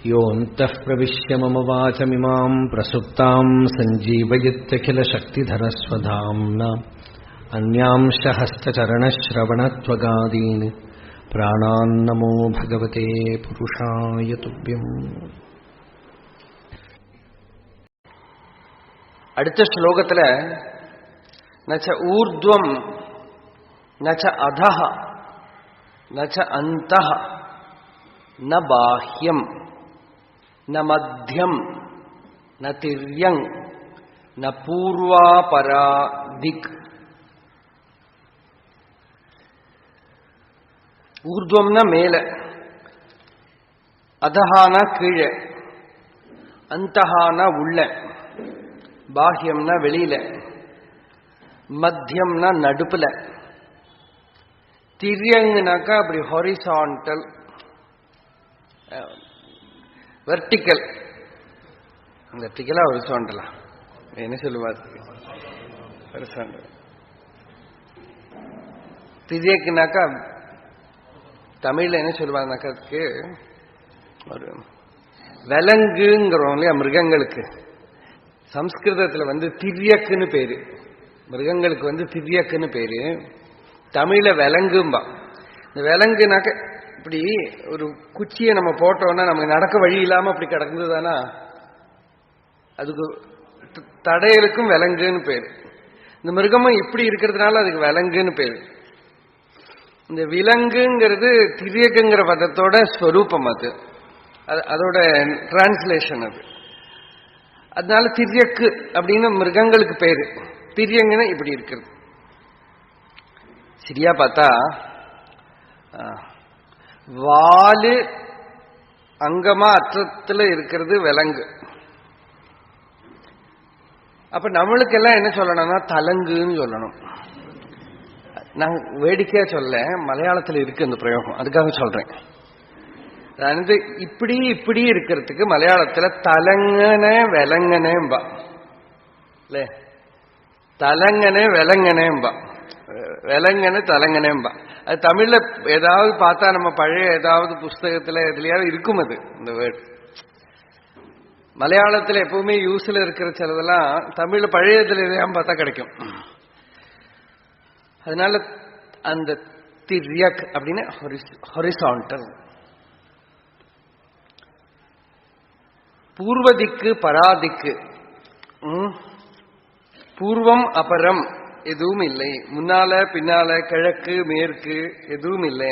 योऽन्तः प्रविश्य मम वाचमिमां प्रसुप्तां सञ्जीवयत्यखिलशक्तिधरस्वधाम्ना अन्यांश हस्तचरणश्रवणत्वगादीन् प्राणान्नमो भगवते पुरुषाय तुभ्यम्. அடுத்த ஸ்லோகத்துல நச்ச ஊர்த்வம் நச்ச அதஹ நச்ச அந்தஹ ந பாஹ்யம் ந மத்யம் ந திர்யங் ந பூர்வாபரா திக். ஊர்த்வம்னா மேல, அதஹானா கீழே, அந்தஹானா உள்ள, பாஹ்யம்னா வெளியில, மத்தியம்னா நடுப்புல, திரியங்குனாக்கா அப்படி ஹாரிசான்டல் வெர்டிக்கல். வெர்டிக்கலா ஹாரிசான்டலா என்ன சொல்லுவார்? ஹாரிசான்டல். திரியக்குனாக்கா தமிழ்ல என்ன சொல்லுவாங்கனாக்கா அதுக்கு ஒரு விலங்குங்கிறோம் இல்லையா, மிருகங்களுக்கு சம்ஸ்கிருதத்துல திரியக்குன்னு பேரு, மிருகங்களுக்கு திரியக்குன்னு பேரு, தமிழ்ல விலங்கும்பா. இந்த விலங்குனாக்க இப்படி ஒரு குச்சியை நம்ம போட்டோம்னா நமக்கு நடக்க வழி இல்லாம அப்படி கிடக்குதுதானா, அதுக்கு தடையலுக்கும் விலங்குன்னு பேரு. இந்த மிருகமும் இப்படி இருக்கிறதுனால அதுக்கு விலங்குன்னு பேரு. இந்த விலங்குங்கிறது திரியக்குங்கிற பதத்தோட ஸ்வரூபம், அது அதோட டிரான்ஸ்லேஷன் அது. அதனால திரியக்கு அப்படின்னு மிருகங்களுக்கு பேரு. திரியங்குன்னு இப்படி இருக்கிறது. சரியா பார்த்தா வாலு அங்கமா அற்றத்துல இருக்கிறது விலங்கு. அப்ப நம்மளுக்கு எல்லாம் என்ன சொல்லணும்னா தலங்குன்னு சொல்லணும். நான் வேடிக்கையா சொல்ல, மலையாளத்தில் இருக்கு அந்த பிரயோகம், அதுக்காக சொல்றேன். இப்படி இப்படி இருக்கிறதுக்கு மலையாளத்துல தலங்கன விலங்கனேம்பா, இல்ல தலங்கன விலங்கனேம்பா, விலங்கன தலங்கனேம்பா. அது தமிழ்ல ஏதாவது பார்த்தா நம்ம பழைய ஏதாவது புஸ்தகத்துல எதுலயாவது இருக்கும் அது, இந்த வேர்டு. மலையாளத்துல எப்பவுமே யூஸ்ல இருக்கிற சிலதெல்லாம் தமிழ்ல பழையதுல எதையாம் பார்த்தா கிடைக்கும். அதனால அந்த திரியக் அப்படின்னு ஹொரிசான்டல். பூர்வதிக்கு பராதிக்கு, பூர்வம் அபரம் எதுவும் இல்லை, முன்னால பின்னால கிழக்கு மேற்கு எதுவும் இல்லை.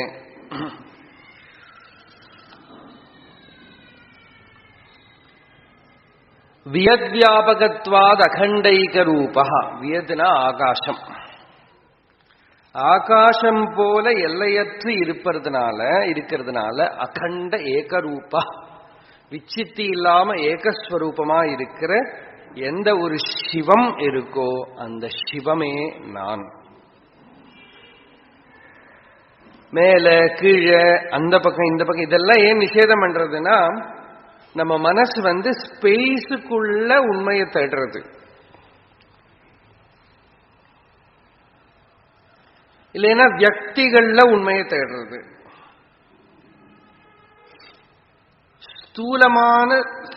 வியத்வியாபகத்வாத் அகண்டைக ரூபா. வியத்னா ஆகாசம். ஆகாசம் போல எல்லையற்று இருக்கிறதுனால அகண்ட ஏகரூபா, விச்சித்தி இல்லாம ஏகஸ்வரூபமா இருக்கிற எந்த ஒரு சிவம் இருக்கோ அந்த சிவமே நான். மேல கீழே அந்த பக்கம் இந்த பக்கம் இதெல்லாம் ஏன் நிஷேதம் பண்றதுன்னா, நம்ம மனசு ஸ்பேஸுக்குள்ள உண்மையை தேடுறது, இல்லைன்னா வியக்திகள்ல உண்மையை தேடுறது. ஸ்தூலமான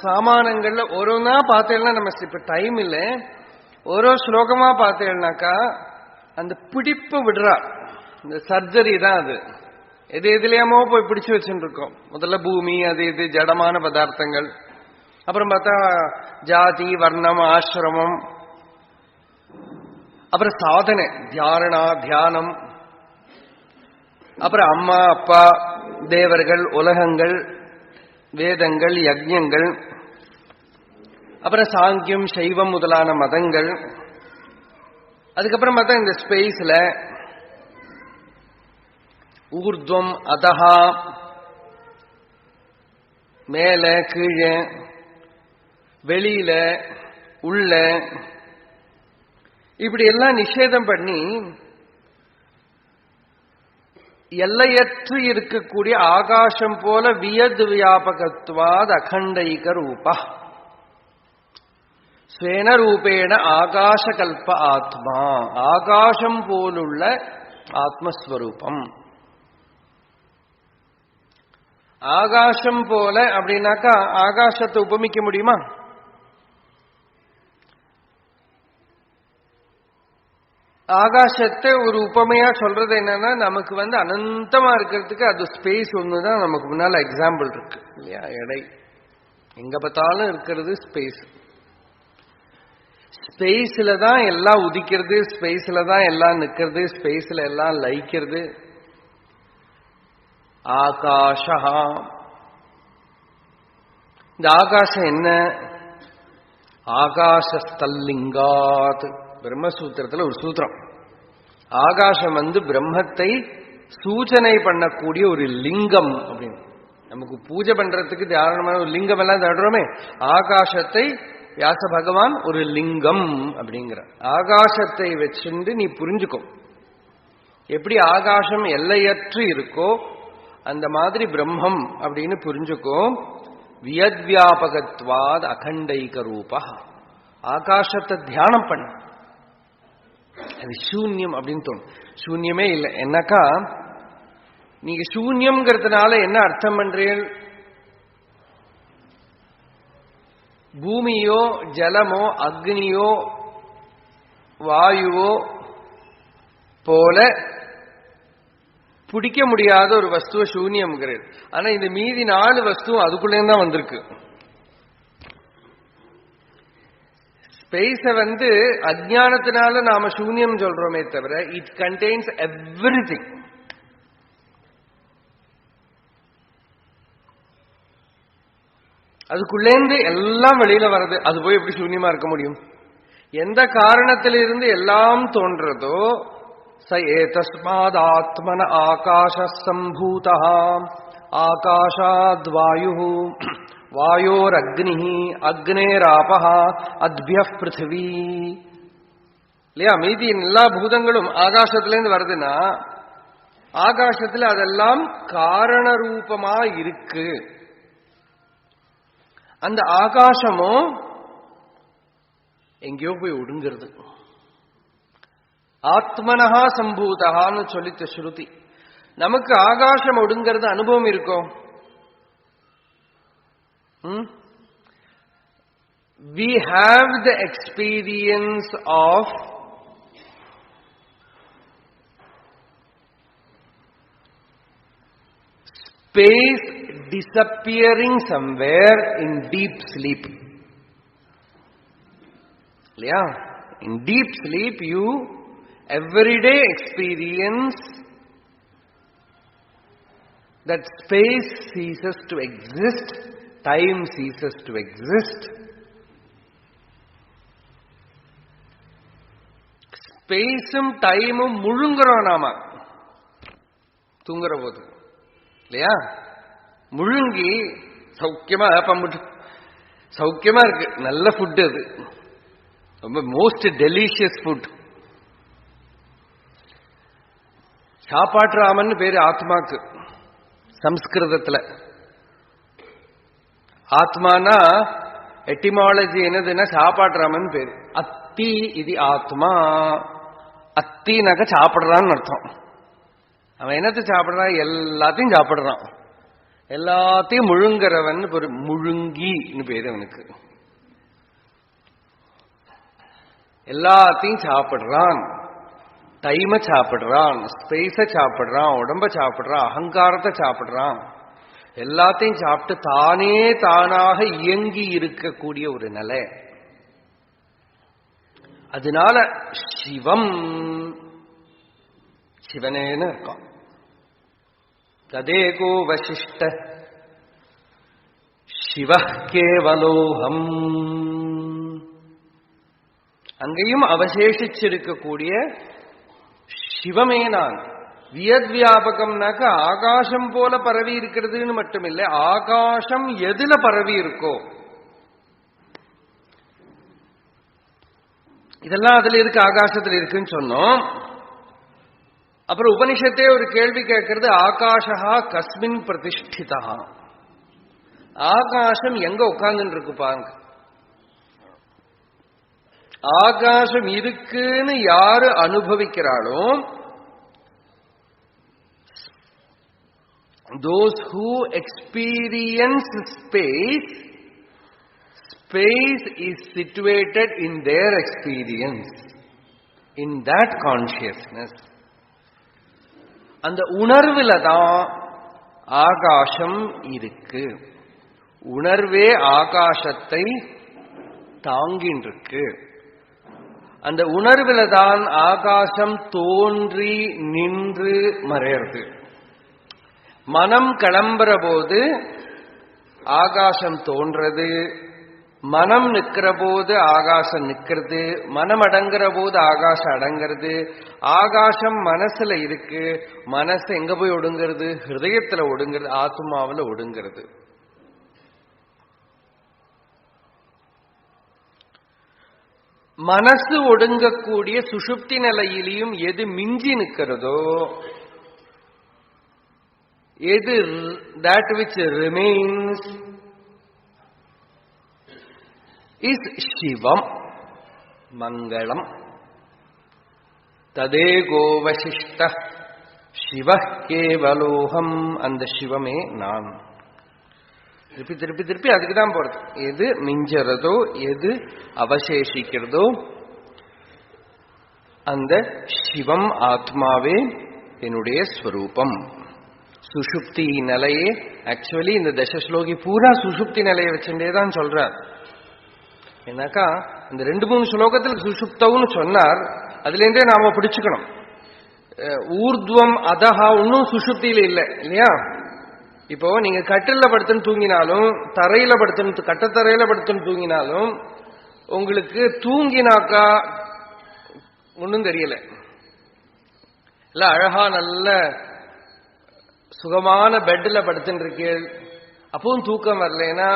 சாமானங்கள்ல ஒருனா பார்த்தேன்னா, நம்ம இப்ப டைம் இல்லை, ஒரு ஸ்லோகமா பார்த்தேன்னாக்கா அந்த பிடிப்பு விடுறா. இந்த சர்ஜரி தான் அது. எது எதுலையாமோ போய் பிடிச்சு வச்சுட்டு இருக்கோம். முதல்ல பூமி, அது இது ஜடமான பதார்த்தங்கள், அப்புறம் பார்த்தா ஜாதி வர்ணம் ஆசிரமம், அப்புறம் சாதனை தியாரணா தியானம், அப்புறம் அம்மா அப்பா தேவர்கள் உலகங்கள் வேதங்கள் யஜ்ஞங்கள், அப்புறம் சாங்கியம் சைவம் முதலான மதங்கள். அதுக்கப்புறம் பார்த்தா இந்த ஸ்பேஸ்ல ஊர்த்வம் அதஹா, மேல கீழே, வெளியில உள்ள, இப்படி எல்லாம் நிஷேதம் பண்ணி எல்லையற்று இருக்கக்கூடிய ஆகாசம் போல வியத் வியாபகத்வாத் அகண்டைக ரூபா, ஸ்வேன ரூபேண ஆகாசகல்ப ஆத்மா, ஆகாசம் போலுள்ள ஆத்மஸ்வரூபம். ஆகாசம் போல அப்படின்னாக்கா ஆகாசத்தை உபமிக்க முடியுமா? ஆகாசத்தை ஒரு உபமையா சொல்றது என்னன்னா, நமக்கு அனந்தமா இருக்கிறதுக்கு அது ஸ்பேஸ் ஒண்ணுதான் நமக்கு முன்னால எக்ஸாம்பிள் இருக்கு இல்லையா? எடை எங்க பார்த்தாலும் இருக்கிறது ஸ்பேஸ். ஸ்பேஸ்ல தான் எல்லாம் உதிக்கிறது, ஸ்பேஸ்ல தான் எல்லாம் நிக்கிறது, ஸ்பேஸ்ல எல்லாம் லயிக்கிறது. ஆகாஷா, இந்த ஆகாசம் என்ன? ஆகாசஸ்தல்லிங்காத், பிரம்மசூத்திரத்துல ஒரு சூத்திரம். ஆகாசம் பிரம்மத்தை சூச்சனை பண்ணக்கூடிய ஒரு லிங்கம் அப்படின்னு. நமக்கு பூஜை பண்றதுக்கு தாராளமான ஒரு லிங்கம் எல்லாம் தடுறோமே, ஆகாசத்தை வியாச பகவான் ஒரு லிங்கம் அப்படிங்கிற. ஆகாசத்தை வச்சுண்டு நீ புரிஞ்சுக்கும். எப்படி ஆகாசம் எல்லையற்று இருக்கோ அந்த மாதிரி பிரம்மம் அப்படின்னு புரிஞ்சுக்கோ. வியத்வியாபகத்வாத் அகண்டைக ரூபா. ஆகாசத்தை தியானம் பண்ண, அது சூன்யம் அப்படின்னு தோணும். சூன்யமே இல்லை. என்னக்கா நீங்க சூன்யம்ங்கிறதுனால என்ன அர்த்தம் பண்றீர்கள்? பூமியோ ஜலமோ அக்னியோ வாயுவோ போல பிடிக்க முடியாத ஒரு வஸ்துவ சூன்யம்ங்கிறது. ஆனா இந்த மீதி 4 வஸ்துவும் அதுக்குள்ளே தான் வந்திருக்கு. ஸ்பேஸ அஜ்ஞானத்தினால நாம சூன்யம் சொல்றோமே தவிர இட் கண்டெய்ன்ஸ் எவ்ரிதிங். அதுக்குள்ளேந்து எல்லாம் வெளியில வர்றது. அது போய் எப்படி சூன்யமா இருக்க முடியும்? எந்த காரணத்திலிருந்து எல்லாம் தோன்றதோ ச ஏதஸ்மாத் ஆத்மன ஆகாஷ சம்பூதா ஆகாஷாத் வாயு வாயோர் அக்னி அக்னேராபஹ அத்பியப் பிருத்திவி. இல்லையா? மீதி எல்லா பூதங்களும் ஆகாசத்திலேருந்து வருதுன்னா ஆகாசத்துல அதெல்லாம் காரண ரூபமா இருக்கு. அந்த ஆகாசமும் எங்கேயோ போய் ஒடுங்கிறது. ஆத்மனஹா சம்பூதகான்னு சொல்லித்த ஸ்ருதி. நமக்கு ஆகாசம் ஒடுங்கிறது அனுபவம் இருக்கும். We have the experience of space disappearing somewhere in deep sleep. Yeah, in deep sleep you everyday experience that space ceases to exist, time ceases to exist. ஸ்பேஸும் டைமும் முழுங்குறோம் நாம தூங்குற போது இல்லையா? முழுங்கி சௌக்கியமா பம்பிட்டு சௌக்கியமா இருக்கு. நல்ல ஃபுட், அது ரொம்ப மோஸ்ட் டெலிஷியஸ் ஃபுட். சாப்பாட்டுராமன் பேரு ஆத்மாக்கு சம்ஸ்கிருதத்துல. ஆத்மானா எட்டிமாலஜி என்னதுன்னா சாப்பாட்டுராமன் பேரு. அத்தி இது ஆத்மா. அத்தினாக்க சாப்பிடுறான்னு அர்த்தம். அவன் என்னத்தை சாப்பிடுறான்? எல்லாத்தையும் சாப்பிடுறான். எல்லாத்தையும் முழுங்குறவன் ஒரு முழுங்கின்னு பேரு அவனுக்கு. எல்லாத்தையும் சாப்பிடுறான். டைமை சாப்பிடுறான், ஸ்பேஸ சாப்பிடுறான், உடம்ப சாப்பிடுறான், அகங்காரத்தை சாப்பிடுறான். எல்லாத்தையும் சாப்பிட்டு தானே தானாக இயங்கி இருக்கக்கூடிய ஒரு நிலை. அதனால சிவம் சிவனேன்னு இருக்கான். ததேகோ வசிஷ்ட சிவ கேவலோகம். அங்கேயும் அவசேஷிச்சிருக்கக்கூடிய சிவமே நான். வியத்வியாபகம்னாக்க ஆகாசம் போல பரவி இருக்கிறதுன்னு மட்டுமில்லை, ஆகாசம் எதுல பரவி இருக்கோ இதெல்லாம் அதுல இருக்கு, ஆகாசத்துல இருக்குன்னு சொன்னோம். அப்புறம் உபனிஷத்தே ஒரு கேள்வி கேட்கறது, ஆகாஷா கஸ்மின் பிரதிஷ்டிதா. ஆகாசம் எங்க உட்கார்ந்து இருக்கு பாருங்க. ஆகாசம் இருக்குன்னு யாரு அனுபவிக்கிறாளோ those who experience space, space is situated in their experience, in that consciousness. அந்த உணர்வுல தான் ஆகாசம் இருக்கு. உணர்வே ஆகாசத்தை தாங்கின்றிருக்கு. அந்த உணர்வுல தான் ஆகாசம் தோன்றி நின்று மறையிறது. மனம் கிளம்புற போது ஆகாசம் தோன்றது, மனம் நிக்கிற போது ஆகாசம் நிக்கிறது, மனம் அடங்குற போது ஆகாசம் அடங்கிறது. ஆகாசம் மனசுல இருக்கு, மனசு எங்க போய் ஒடுங்கிறது? ஹிருதயத்துல ஒடுங்கிறது, ஆத்மாவில ஒடுங்கிறது. மனசு ஒடுங்கக்கூடிய சுஷுப்தி நிலையிலையும் எது மிஞ்சி நிற்கிறதோ, எது that which remains is சிவம், மங்களம். ததேகோவசிஷ்ட சிவ கேவலோகம். அந்த சிவமே நான். திருப்பி திருப்பி திருப்பி அதுக்கு தான் போறது. எது மிஞ்சறதோ, எது அவசேஷிக்கிறதோ, அந்த சிவம் ஆத்மாவே என்னுடைய ஸ்வரூபம். சுஷுப்தி நிலையே ஆக்சுவலி இந்த தசஸ்லோகி பூரா சுஷுப்தி நிலையை வச்சுட்டே தான் சொல்றார். ஏன்னாக்கா இந்த 2-3 ஸ்லோகத்தில் சுஷுப்தவுன்னு சொன்னார். அதுல இருந்தே நாம பிடிச்சுக்கணும். ஊர்துவம் அதஹா ஒன்னும் சுஷுப்தியில இல்லை இல்லையா? இப்போ நீங்க கட்டில படுத்துன்னு தூங்கினாலும், தரையில படுத்துன்னு, கட்டத்தரையில படுத்துன்னு தூங்கினாலும் உங்களுக்கு தூங்கினாக்கா ஒன்னும் தெரியல. இல்ல அழகா நல்ல சுகமான பெட்ல படுத்துட்டு இருக்கீள், அப்பவும் தூக்கம் வரலைன்னா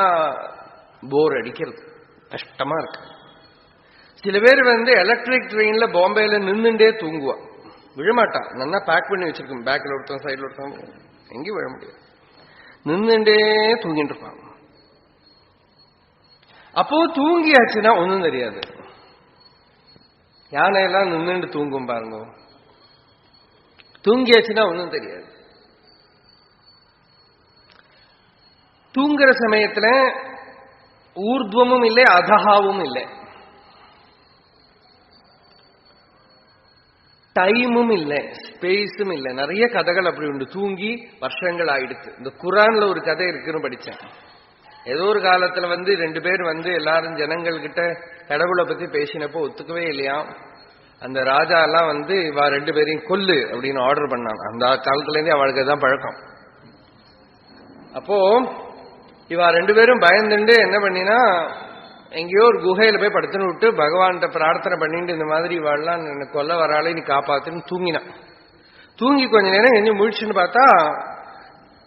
போர் அடிக்கிறது, கஷ்டமா இருக்கு. சில பேர் எலக்ட்ரிக் ட்ரெயின்ல பாம்பேல நின்றுண்டே தூங்குவா, விழமாட்டான். நல்லா பேக் பண்ணி வச்சிருக்கோம், பேக்ல ஒருத்தன் சைட்ல ஒருத்தன், எங்கேயும் விழ முடியாது, நின்றுண்டே தூங்கிட்டு இருப்பாங்க. அப்போ தூங்கியாச்சுன்னா ஒன்றும் தெரியாது. யானையெல்லாம் நின்றுண்டு தூங்கும் பாருங்க, தூங்கியாச்சுன்னா ஒன்றும் தெரியாது. தூங்குற சமயத்துல ஊர்துவமும் இல்லை, அதஹாவும் இல்லை, டைமும் இல்லை, ஸ்பேஸும் இல்லை. நிறைய கதைகள் அப்படி உண்டு. தூங்கி வருஷங்கள் ஆயிடுச்சு. இந்த குரான்ல ஒரு கதை இருக்குன்னு படிச்சேன். ஏதோ ஒரு காலத்துல 2 பேர் எல்லாரும் ஜனங்கள் கிட்ட கடவுளை பத்தி பேசினப்போ ஒத்துக்கவே இல்லையா. அந்த ராஜா எல்லாம் இவா 2 பேரையும் கொல்லு அப்படின்னு ஆர்டர் பண்ணாங்க. அந்த காலத்துல இருந்தே அவளுக்கு தான் பழக்கம். அப்போ இவா 2 பேரும் பயந்துண்டு என்ன பண்ணினா, எங்கேயோ ஒரு குகையில போய் படுத்துன்னு விட்டு பகவான்கிட்ட பிரார்த்தனை பண்ணிட்டு, இந்த மாதிரி இவாள்லாம் கொல்ல வராளே, நீ காப்பாத்துன்னு தூங்கினான். தூங்கி கொஞ்ச நேரம் எங்க முழிச்சுன்னு பார்த்தா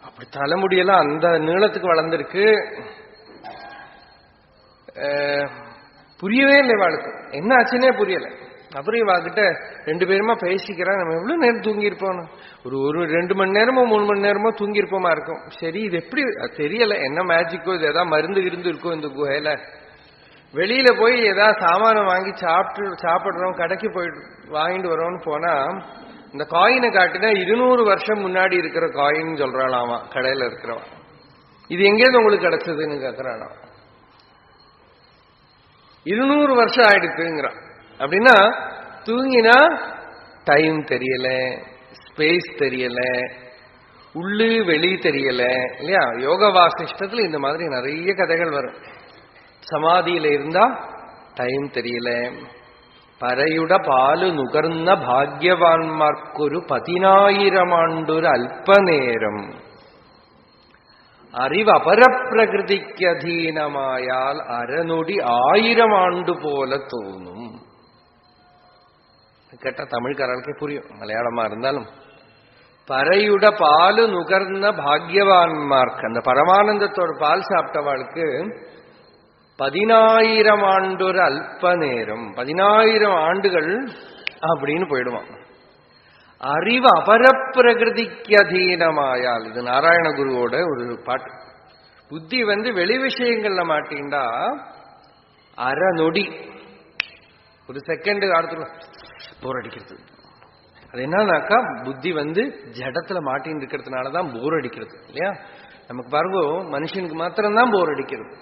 அப்படி தலைமுடியெல்லாம் அந்த நீளத்துக்கு வளர்ந்துருக்கு. புரியவே இல்லை இவாளுக்கு, என்ன ஆச்சுன்னே புரியல. அப்புறம் இவாகிட்ட 2 பேருமா பேசிக்கிறான், நம்ம எவ்வளவு நேரம் தூங்கியிருப்போம், ஒரு 2 மணி நேரமோ 3 மணி நேரமோ தூங்கியிருப்போமா இருக்கும். சரி, இது எப்படி தெரியல, என்ன மேஜிக்கோ, இது ஏதாவது மருந்து இருந்து இருக்கோ இந்த குகையில. வெளியில போய் ஏதாவது சாமானம் வாங்கி சாப்பிடுறோம், கடைக்கு போயிட்டு வாங்கிட்டு வரோம்னு போனா இந்த காயினை காட்டினா 200 வருஷம் முன்னாடி இருக்கிற காயின் சொல்றாளாமா கடையில இருக்கிறவன். இது எங்கேயிருந்து உங்களுக்கு கிடைச்சதுன்னு கேட்கிறாளாம். 200 வருஷம் ஆயிடுச்சுங்கிறான். அப்படின்னா தூங்கினா டைம் தெரியல, ஸ்பேஸ் தெரியல, உள்ளு வெளி தெரியல இல்லையா. யோக வாசிஷ்டத்துல இந்த மாதிரி நிறைய கதைகள் வரும். சமாதியில இருந்தா டைம் தெரியல. பரையுட பாலு நுகர்ந்த பாக்யவான்மார்க்கொரு 10,000 ஆண்டொரு அல்ப நேரம் அறிவு அபரப்பிரகிருதிக்கு அதீனமாயால் அறநொடி 1000 ஆண்டு போல தோணும். கேட்ட தமிழ்காரர்களுக்கே புரியும், மலையாளமா இருந்தாலும். பரையுட பாலு நுகர்ந்த பாக்யவான்மார்க்கு, அந்த பரமானந்தத்தோட பால் சாப்பிட்டவாளுக்கு 10,000 ஆண்டொரு அல்ப நேரம், 10,000 ஆண்டுகள் அப்படின்னு போயிடுவான். அறிவு அபரப்பிரகிருதிக்கு அதீனமாயால், இது நாராயண குருவோட ஒரு பாட்டு. புத்தி வெளி விஷயங்கள்ல மாட்டீண்டா அரை நொடி, ஒரு செகண்ட் அடுத்து போர் அடிக்கிறது, அது என்னன்னாக்கா புத்தி ஜடத்துல மாட்டின்னு இருக்கிறதுனாலதான் போர் அடிக்கிறது இல்லையா? நமக்கு பாருங்க, மனுஷனுக்கு மாத்திரம்தான் போர் அடிக்கிறது.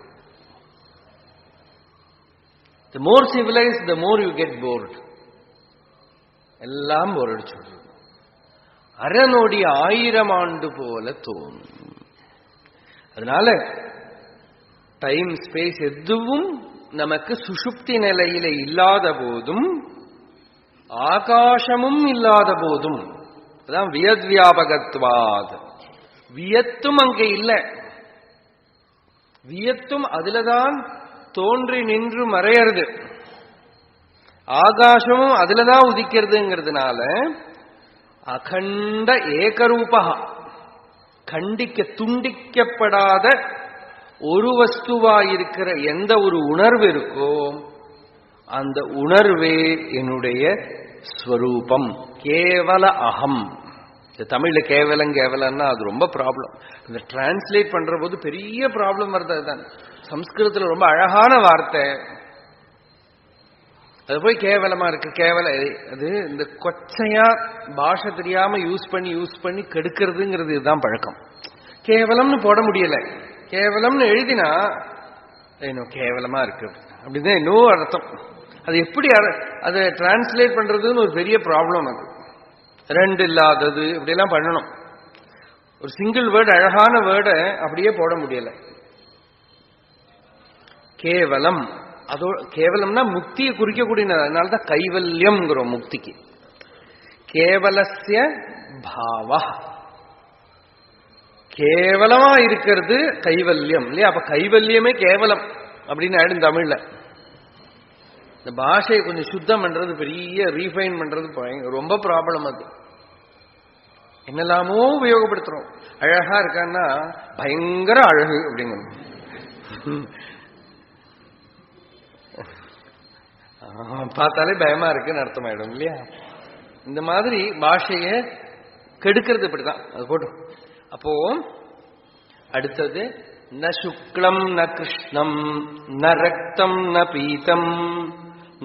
The more civilized, the more you get bored. எல்லாம் போர் அடிச்சு அறநோடி 1000 ஆண்டு போல தோணும். அதனால டைம் ஸ்பேஸ் எதுவும் நமக்கு சுஷுப்தி நிலையில இல்லாத போதும் ஆகாசமும் இல்லாத போதும் அதான் வியத்வியாபகத்வாத். வியத்தும் அங்க இல்லை, வியத்தும் அதுலதான் தோன்றி நின்று மறையிறது, ஆகாசமும் அதுலதான் உதிக்கிறதுங்கிறதுனால அகண்ட ஏகரூபா, துண்டிக்கப்படாத ஒரு வஸ்துவாயிருக்கிற எந்த ஒரு உணர்வு இருக்கோ அந்த உணர்வே என்னுடைய ஸ்வரூபம். கேவல அகம். தமிழ்ல கேவலம் கேவலம்னா அது ரொம்ப ப்ராப்ளம். இந்த டிரான்ஸ்லேட் பண்ற போது பெரிய ப்ராப்ளம் வருது. அதுதான் சம்ஸ்கிருதத்துல ரொம்ப அழகான வார்த்தை, அது போய் கேவலமா இருக்கு. கேவல அது இந்த கொச்சையா பாஷை தெரியாம யூஸ் பண்ணி கெடுக்கிறதுங்கிறது இதுதான் பழக்கம். கேவலம்னு போட முடியல, கேவலம்னு எழுதினா கேவலமா இருக்கு அப்படிதான் இன்னும் அர்த்தம். அது எப்படி அதை டிரான்ஸ்லேட் பண்றதுன்னு ஒரு பெரிய ப்ராப்ளம். அது ரெண்டு இல்லாதது இப்படியெல்லாம் பண்ணணும். ஒரு சிங்கிள் வேர்டு, அழகான வேர்டை அப்படியே போட முடியல. கேவலம், அதோ கேவலம்னா முக்தியை குறிக்கக்கூடியது. அதனால்தான் கைவல்யம்ங்கிறோம் முக்திக்கு. கேவலஸ்ய பாவ, கேவலமா இருக்கிறது கைவல்யம் இல்லையா? அப்ப கைவல்யமே கேவலம் அப்படின்னு ஆயிடும் தமிழ்ல. இந்த பாஷையை கொஞ்சம் சுத்தம் பண்றது, பெரிய ரீஃபைன் பண்றது ரொம்ப ப்ராப்ளம். அது என்னெல்லாமோ உபயோகப்படுத்துறோம். அழகா இருக்கான்னா பயங்கர அழகு அப்படிங்கணும், பார்த்தாலே பயமா இருக்குன்னு அர்த்தமாயிடும் இல்லையா? இந்த மாதிரி பாஷைய கெடுக்கிறது இப்படிதான். அது போட்டும். அப்போ அடுத்தது ந சுக்லம் ந கிருஷ்ணம் ந ரக்தம் ந பீதம்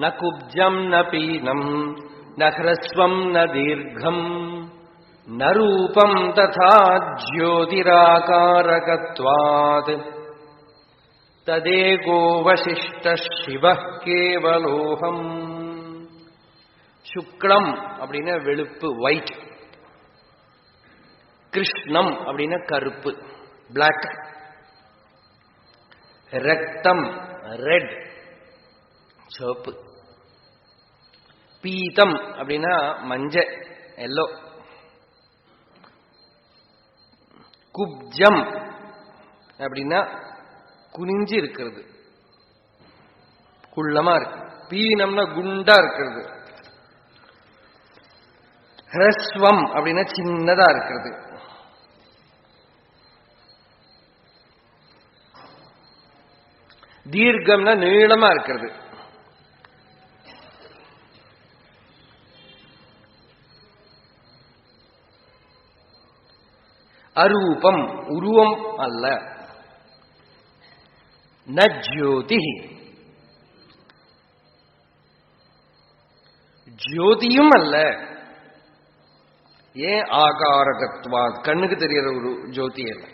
ந குப்ஜம் ந பீனம் ந ஹ்ரஸ்வம் ந தீர்க்கம் ந ரூபம் ததா ஜ்யோதிராகாரகத்வாத் ததேகோ வசிஷ்ட சிவः கேவலோகம். சுக்லம் அப்படின்னா வெளுப்பு, ஒயிட். கிருஷ்ணம் அப்படின்னா கருப்பு, பிளாக். ரக்தம் ரெட், சிவப்பு. பீதம் அப்படின்னா மஞ்சள், எல்லோ. குப்ஜம் அப்படின்னா குனிஞ்சு இருக்கிறது, குள்ளமா இருக்கு. பீனம்னா குண்டா இருக்கிறது. ஹ்ரஸ்வம் அப்படின்னா சின்னதா இருக்கிறது. தீர்க்கம்னா நீளமா இருக்கிறது. அரூபம் உருவம் அல்ல. ந ஜோதி, ஜோதியும் அல்ல. ஏன்? ஆகாரகத்வா, கண்ணுக்கு தெரியற ஒரு ஜோதி அல்ல.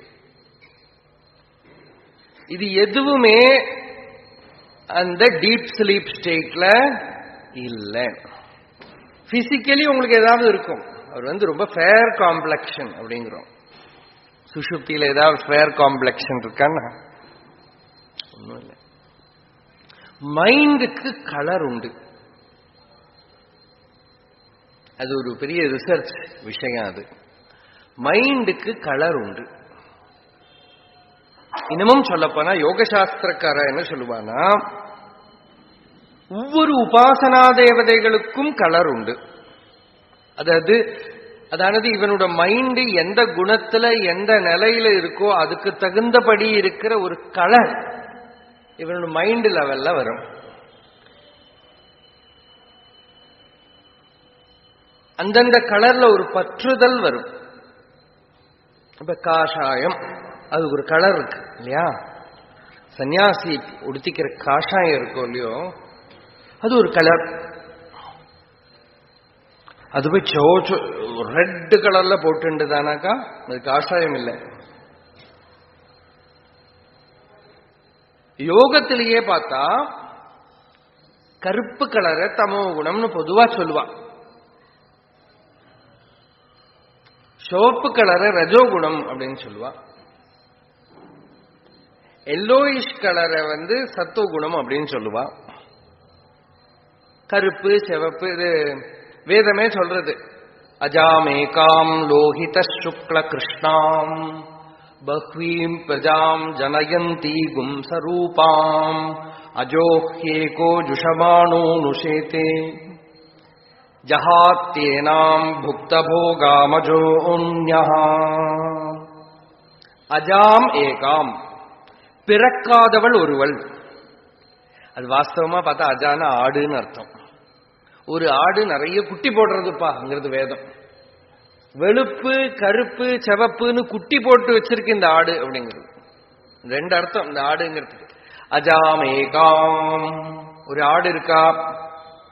இது எதுவுமே அந்த டீப் ஸ்லீப் ஸ்டேட்ல இல்ல. பிசிக்கலி உங்களுக்கு ஏதாவது இருக்கும். அவர் ரொம்ப ஃபேர் காம்ப்ளெக்ஷன் அப்படிங்கிறோம். சுஷுப்தியில ஏதாவது ஃபேர் காம்ப்ளெக்ஷன் இருக்கான்னா ஒன்றும் இல்லை. மைண்டுக்கு கலர் உண்டு. அது ஒரு பெரிய ரிசர்ச் விஷயம். அது மைண்டுக்கு கலர் உண்டு. இன்னமும் சொல்லப்போனா யோக சாஸ்திரக்கார என்ன சொல்லுவானா, ஒவ்வொரு உபாசனா தேவதைகளுக்கும் கலர் உண்டு. அதாவது இவனோட மைண்டு எந்த குணத்துல எந்த நிலையில இருக்கோ அதுக்கு தகுந்தபடி இருக்கிற ஒரு கலர் இவனோட மைண்டு லெவல்ல வரும். அந்தந்த கலர்ல ஒரு பற்றுதல் வரும். இப்ப காஷாயம், அது ஒரு கலர் இருக்கு இல்லையா? சன்னியாசி உடுத்திக்கிற காஷாயம் இருக்கோ இல்லையோ, அது ஒரு கலர். அது போய் ரெட் கலர்ல போட்டுதானாக்கா அது காஷாயம் இல்லை. யோகத்திலேயே பார்த்தா கருப்பு கலரை தமோ குணம்னு பொதுவா சொல்லுவா, சிவப்பு கலரை ரஜோகுணம் அப்படின்னு சொல்லுவா, எல்லோயிஷ் கலரை சத்துவகுணம் அப்படின்னு சொல்லுவா. கருப்பு சிவப்பு இது வேதமே சொல்றது. அஜாமேகாம் லோஹித சுக்ல கிருஷ்ணாம் பஹ்வீம் பிரஜாம் ஜனயந்தி கும்சரூபாம் அஜோஹ்யேகோ ஜுஷமானோ நுஷேதே ஜஹாத்யேனாம் புக்தபோகாமஜோன்யஹ. அஜாம் ஏகாம், பிறக்காதவள் ஒருவள். அது வாஸ்தவமா பார்த்தா அஜான ஆடுன்னு அர்த்தம். ஒரு ஆடு நிறைய குட்டி போடுறதுப்பாங்கிறது வேதம். வெளுப்பு கருப்பு சிவப்புன்னு குட்டி போட்டு வச்சிருக்கு இந்த ஆடு அப்படிங்கிறது. ரெண்டு அர்த்தம் இந்த ஆடுங்கிறதுக்கு. அஜாமேகாம், ஒரு ஆடு இருக்கா.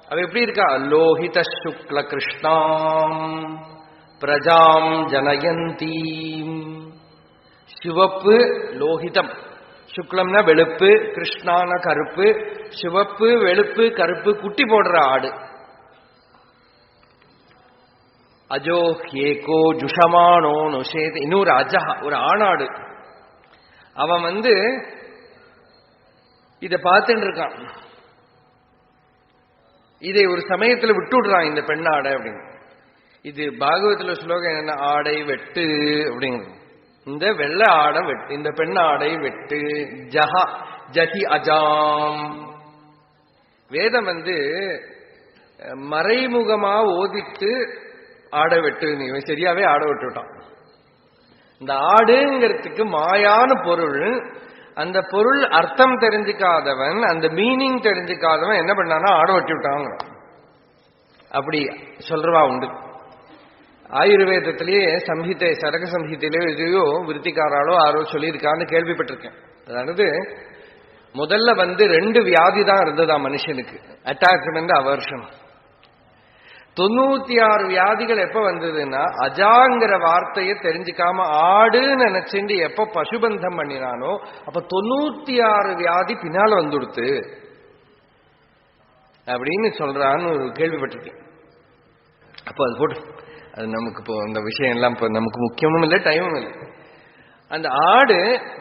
அவ எப்படி இருக்கா? லோஹித சுக்ல கிருஷ்ணாம் பிரஜாம் ஜனயந்தி. சிவப்பு லோஹிதம், சுக்லம்னா வெளுப்பு, கிருஷ்ணான கருப்பு. சிவப்பு வெளுப்பு கருப்பு குட்டி போடுற ஆடு. அஜோ ஹேகோ ஜுஷமானோ நுஷேத். இன்னொரு அஜஹா, ஒரு ஆணாடு. அவன் இத பார்த்துட்டு இருக்கான். இதை ஒரு சமயத்துல விட்டுடுறான் இந்த பெண்ணாடை அப்படின்னு. இது பாகவத்துல ஸ்லோகம் என்ன? ஆடை வெட்டு அப்படிங்கிறது. இந்த வெள்ளை ஆடை வெட்டு, இந்த பெண் ஆடை வெட்டு. ஜஹா ஜஹி அஜாம். வேதம் மறைமுகமா ஓதித்து ஆடை வெட்டு, நீ சரியாவே ஆடை விட்டு விட்டான். இந்த ஆடுங்கிறதுக்கு மாயான பொருள். அந்த பொருள் அர்த்தம் தெரிஞ்சுக்காதவன், அந்த மீனிங் தெரிஞ்சுக்காதவன் என்ன பண்ணானா ஆடை வெட்டி விட்டாங்க. அப்படி சொல்றவா உண்டு. ஆயுர்வேதத்திலேயே சம்ஹிதை, சரக சம்ஹிதையிலே எதையோ விருத்திக்காராலோ ஆரோ சொல்லியிருக்கான்னு கேள்விப்பட்டிருக்கேன். அதாவது முதல்ல 2 வியாதி தான் இருந்ததா மனுஷனுக்கு, அட்டாச்மெண்ட் அவர்ஷன். 96 வியாதிகள் எப்ப வந்ததுன்னா, அஜாங்கிற வார்த்தையை தெரிஞ்சுக்காம ஆடுன்னு நினைச்சுட்டு எப்ப பசுபந்தம் பண்ணினானோ அப்ப 96 வியாதி பின்னால வந்துடுத்து அப்படின்னு சொல்றான்னு கேள்விப்பட்டிருக்கேன். அப்போ அது போட்டு, அது நமக்கு இப்போ அந்த விஷயம் எல்லாம் இப்போ நமக்கு முக்கியமும் இல்லை, டைமும் இல்லை. அந்த ஆடு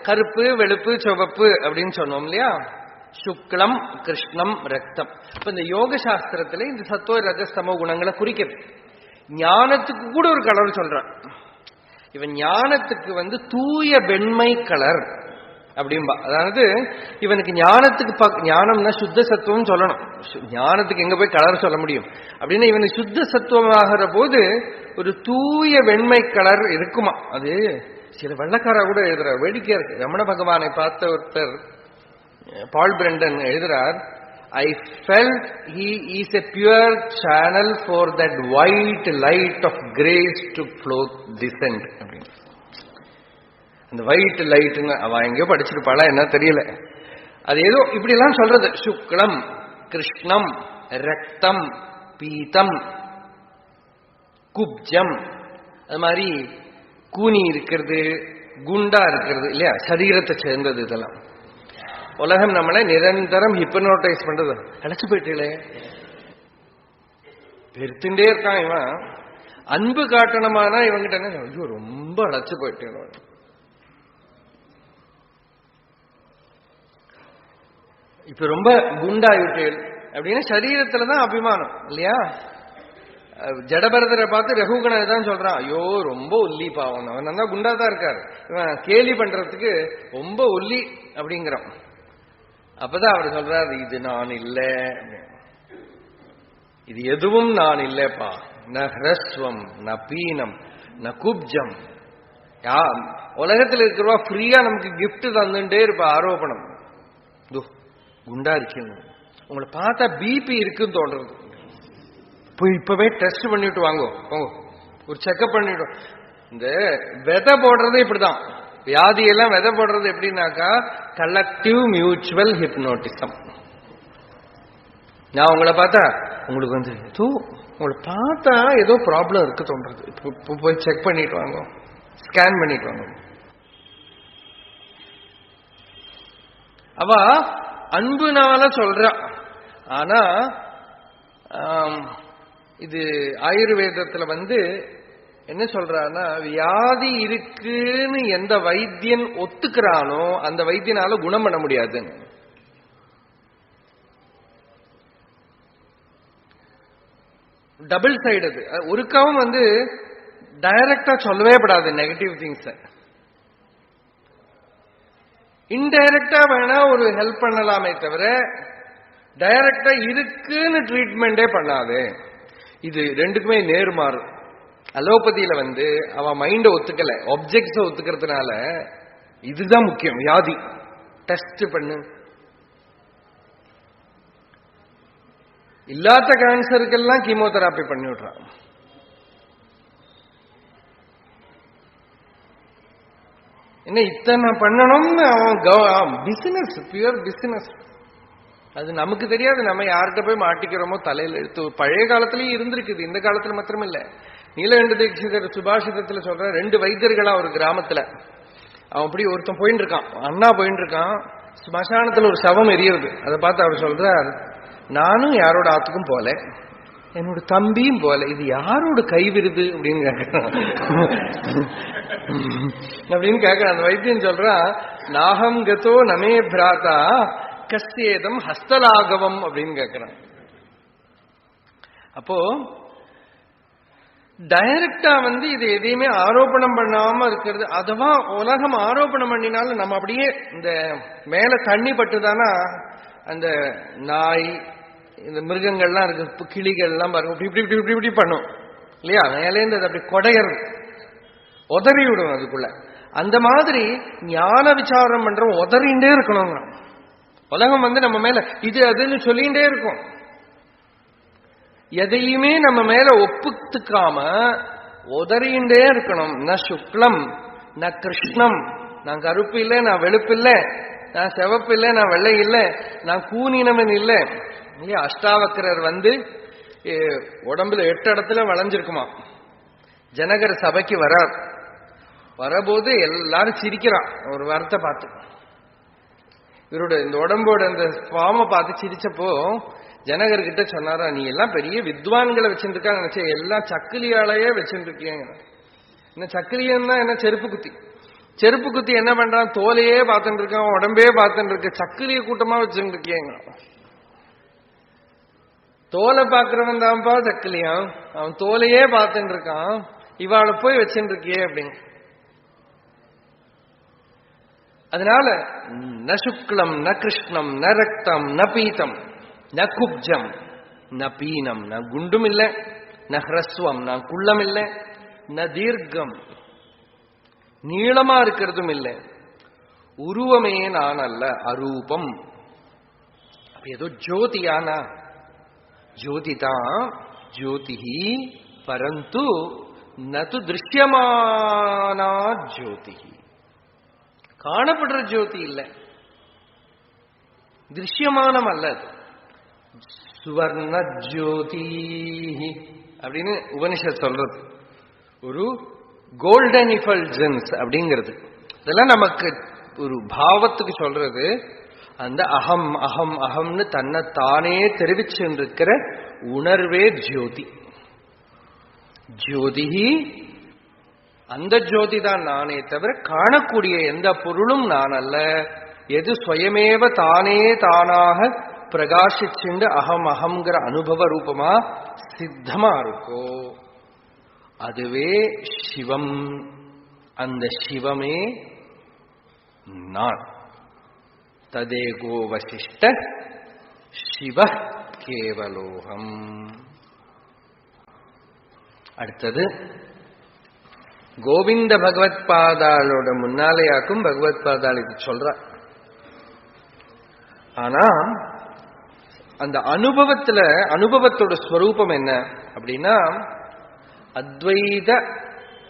கருப்பு வெளுப்பு சிவப்பு அப்படின்னு சொன்னோம் இல்லையா, சுக்லம் கிருஷ்ணம் ரக்தம். இப்ப இந்த யோக சாஸ்திரத்துல இந்த சத்துவ ரஜஸ்தமோ குணங்களை குறிக்கிறது. ஞானத்துக்கு கூட ஒரு கலர் சொல்றான். இவன் ஞானத்துக்கு தூய வெண்மை கலர் அப்படின்பா. அதாவது இவனுக்கு ஞானத்துக்கு ஞானம்னா சுத்த சத்துவம் சொல்லணும். ஞானத்துக்கு எங்க போய் கலர் சொல்ல முடியும் அப்படின்னு இவனுக்கு சுத்த சத்துவமாகிற போது ஒரு தூய வெண்மை கலர் இருக்குமா. அது சில வெள்ளக்காரா கூட எழுதுறார், வேடிக்கையா இருக்கு. ரமண பகவானை பார்த்த ஒருத்தர் பால் பிரண்டன் எழுதுறார், I felt he is a pure channel for that white light of grace to flow descend. அந்த ஒயிட் லைட்டுங்க அவ எங்கேயோ படிச்சிருப்பாளா என்ன தெரியல. அது ஏதோ இப்படி எல்லாம் சொல்றது. சுக்லம் கிருஷ்ணம் ரக்தம் பீதம் குப்ஜம். அது மாதிரி கூனி இருக்கிறது, குண்டா இருக்கிறது இல்லையா, சரீரத்தை சேர்ந்தது. இதெல்லாம் உலகம் நம்மளை நிரந்தரம் ஹிப்னோடைஸ் பண்றது. அழைச்சு போயிட்டே பெருத்துட்டே இருக்கான் இவன். அன்பு காட்டணுமானா இவங்கிட்ட என்ன, ஐயோ ரொம்ப அழைச்சு போயிட்டேன். இப்ப ரொம்ப குண்டாயிட்டேன் அப்படின்னா சரீரத்துலதான் அபிமானம் இல்லையா. ஜடபரதரை பார்த்து ரகுகணன் தான் சொல்றான், ஐயோ ரொம்ப ஒல்லி பாவம், அவன் நல்லா குண்டாதான் இருக்காரு, இவன் கேலி பண்றதுக்கு ரொம்ப ஒல்லி அப்படிங்கிறான். அப்பதான் அவர் சொல்றாரு, இது நான் இல்லை, இது எதுவும் நான் இல்லப்பா. ந ஹ்ரஸ்வம் ந பீனம் ந குப்ஜம். உலகத்தில் இருக்கிறவா ஃப்ரீயா நமக்கு கிஃப்ட் தந்துட்டே இருப்பா. ஆரோபணம், குண்டா இருக்கணும், உங்களை பார்த்தா பிபி இருக்குன்னு தோன்றது, போய் இப்பவே டெஸ்ட் பண்ணிட்டு வாங்கோ, ஒரு செக்அப் பண்ணிட்டு. இந்த விதை போடுறது இப்படிதான், வியாதியெல்லாம் விதை போடுறது எப்படின்னாக்கா கலெக்டிவ் மியூச்சுவல் ஹிப்னோட்டிசம். நான் உங்களை பார்த்தா உங்களுக்கு உங்களை பார்த்தா ஏதோ ப்ராப்ளம் இருக்கு தோன்றது. இப்போ போய் செக் பண்ணிட்டு வாங்க, ஸ்கேன் பண்ணிட்டு வாங்க. அவ அன்புனால சொல்றா. ஆனா இது ஆயுர்வேதத்துல என்ன சொல்றான்னா, வியாதி இருக்குன்னு எந்த வைத்தியன் ஒத்துக்கிறானோ அந்த வைத்தியனால குணம் பண்ண முடியாதுன்னு. டபுள் சைடு அது. ஒருக்காவும் டைரக்டா சொல்லவே படாது நெகட்டிவ் திங்ஸ். இன்டைரக்டா வேணா ஒரு ஹெல்ப் பண்ணலாமே தவிர டைரக்டா இருக்குன்னு ட்ரீட்மெண்டே பண்ணாது. இது ரெண்டுக்குமே நேர்மாறு. அலோபதியில அவ மைண்ட ஒத்துக்கல, ஆப்ஜெக்ட்ஸ ஒத்துக்கிறதுனால இதுதான் முக்கியம். வியாதி டெஸ்ட் பண்ணு. இல்லாத கேன்சருக்கெல்லாம் கீமோதெராப்பி பண்ணி விடுறான். என்ன இத்தனை பண்ணணும்னு அவன் பிசினஸ், பியூர் பிசினஸ். அது நமக்கு தெரியாது. நம்ம யார்கிட்ட போய் மாட்டிக்கிறோமோ தலையில எடுத்து. பழைய காலத்திலயும் இருந்திருக்குது, இந்த காலத்துல மாத்திரம் இல்ல. நீலகண்ட தீட்சிதர் சுபாஷிதத்துல சொல்ற 2 வைத்தியர்களா ஒரு கிராமத்துல. அவன் அப்படி ஒருத்தன் போயிட்டு இருக்கான், அண்ணா போயிட்டு இருக்கான். ஸ்மசானத்துல ஒரு சவம் எரியுது. அதை பார்த்து அவர் சொல்றார், நானும் யாரோட ஆத்துக்கும் போல, என்னோட தம்பியும் போல, இது யாரோட கைவிருது அப்படின்னு கேட்கிறான். அப்படின்னு கேட்கிறான். அந்த வைத்தியன் சொல்றான், நாகம் கதோ நமே பிராதா கஸ்யேதம் ஹஸ்தலாகவம் அப்படின்னு கேட்கிறான். அப்போ டைரக்டா இது எதையுமே ஆரோபணம் பண்ணாம இருக்கிறது. அதுவா உலகம் ஆரோபணம் பண்ணினாலும் நம்ம அப்படியே இந்த மேல தண்ணி பட்டுதானா அந்த நாய் இந்த மிருகங்கள்லாம் இருக்கு, கிளிகள்லாம் பாருங்க இப்படி இப்படி இப்படி இப்படி பண்ணும் இல்லையா, மேலேந்து அது அப்படி கொடையறது, உதறி விடும் அதுக்குள்ள. அந்த மாதிரி ஞான விசாரம் பண்றோம், உதறிண்டே இருக்கணும். உலகம் நம்ம மேல இது அதுன்னு சொல்லிகிட்டே இருக்கும். எதையுமே நம்ம மேல ஒப்புத்துக்காம உதறிண்டே இருக்கணும். ந சுக்லம் ந கிருஷ்ணம், நான் கருப்பு இல்லை, நான் வெளுப்பு இல்லை, நான் சிவப்பு இல்லை, நான் வெள்ளை இல்லை, நான் கூனினவன் இல்லை. இல்லையா, அஷ்டாவக்கரர் உடம்புல 8 இடத்துல வளைஞ்சிருக்குமா. ஜனகர் சபைக்கு வரபோது எல்லாரும் சிரிக்கிறான் ஒரு வார்த்தை பார்த்து. இவரோட இந்த உடம்போட இந்த ஃபார்மை பார்த்து சிரிச்சப்போ ஜனகர்கிட்ட சொன்னாரா, நீ எல்லாம் பெரிய வித்வான்களை வச்சுருக்காங்க நினைச்ச, எல்லாம் சக்கிலியாலேயே வச்சுருக்கீங்க. என்ன சக்கிலியன்னா என்ன, செருப்பு குத்தி. செருப்பு குத்தி என்ன பண்றான், தோலையே பார்த்துட்டு இருக்கான், உடம்பே பார்த்துட்டு இருக்க, சக்கிலிய கூட்டமா வச்சுட்டு இருக்கீங்க. தோலை பார்க்கிறவன் தான்ப்பா சக்கிலியான், அவன் தோலையே பார்த்துட்டு இருக்கான், இவாளை போய் வச்சுட்டு இருக்கியே அப்படின்னு. அதனால ந சுக்லம் ந கிருஷ்ணம் ந ரக்தம் ந பீதம் ந குப்ஜம் ந பீனம், ந குண்டும் இல்லை, ந ஹ்ரஸ்வம், ந குள்ளம் இல்லை, ந தீர்க்கம் நீளமா இருக்கிறதும் இல்லை, உருவமே நான் அல்ல, அரூபம். ஏதோ ஜோதியானா, ஜோதிதான் ஜோதிஹி பரந்து நது திருஷ்யமானா ஜோதிஹி, காணப்படுற ஜோதி இல்லை, திருஷ்யமானம் அல்ல. சுவர்ண ஜோதி அப்படின்னு உபனிஷத் சொல்றது, ஒரு கோல்டன் இஃபல்ஜன்ஸ் அப்படிங்கிறது. இதெல்லாம் நமக்கு ஒரு பாவத்துக்கு சொல்றது. அந்த அகம் அகம் அகம்னு தன்னை தானே தெரிவிச்சுருக்கிற உணர்வே ஜோதி. ஜோதிஹி, அந்த ஜோதி தான் நானே தவிர காணக்கூடிய எந்த பொருளும் நான் அல்ல. எது சுயமேவ தானே தானாக பிரகாசிச்சுண்டு அகம் அகம்ங்கிற அனுபவ ரூபமா சித்தமா இருக்கோ அதுவே சிவம். அந்த சிவமே நான். ததேகோ வசிஷ்ட சிவ கேவலோகம். அடுத்தது கோவிந்த பகவத் பாதாளோட முன்னாலேயாக்கும் பகவத் பாதாள் இது சொல்ற. ஆனா அந்த அனுபவத்தோட ஸ்வரூபம் என்ன அப்படின்னா, அத்வைத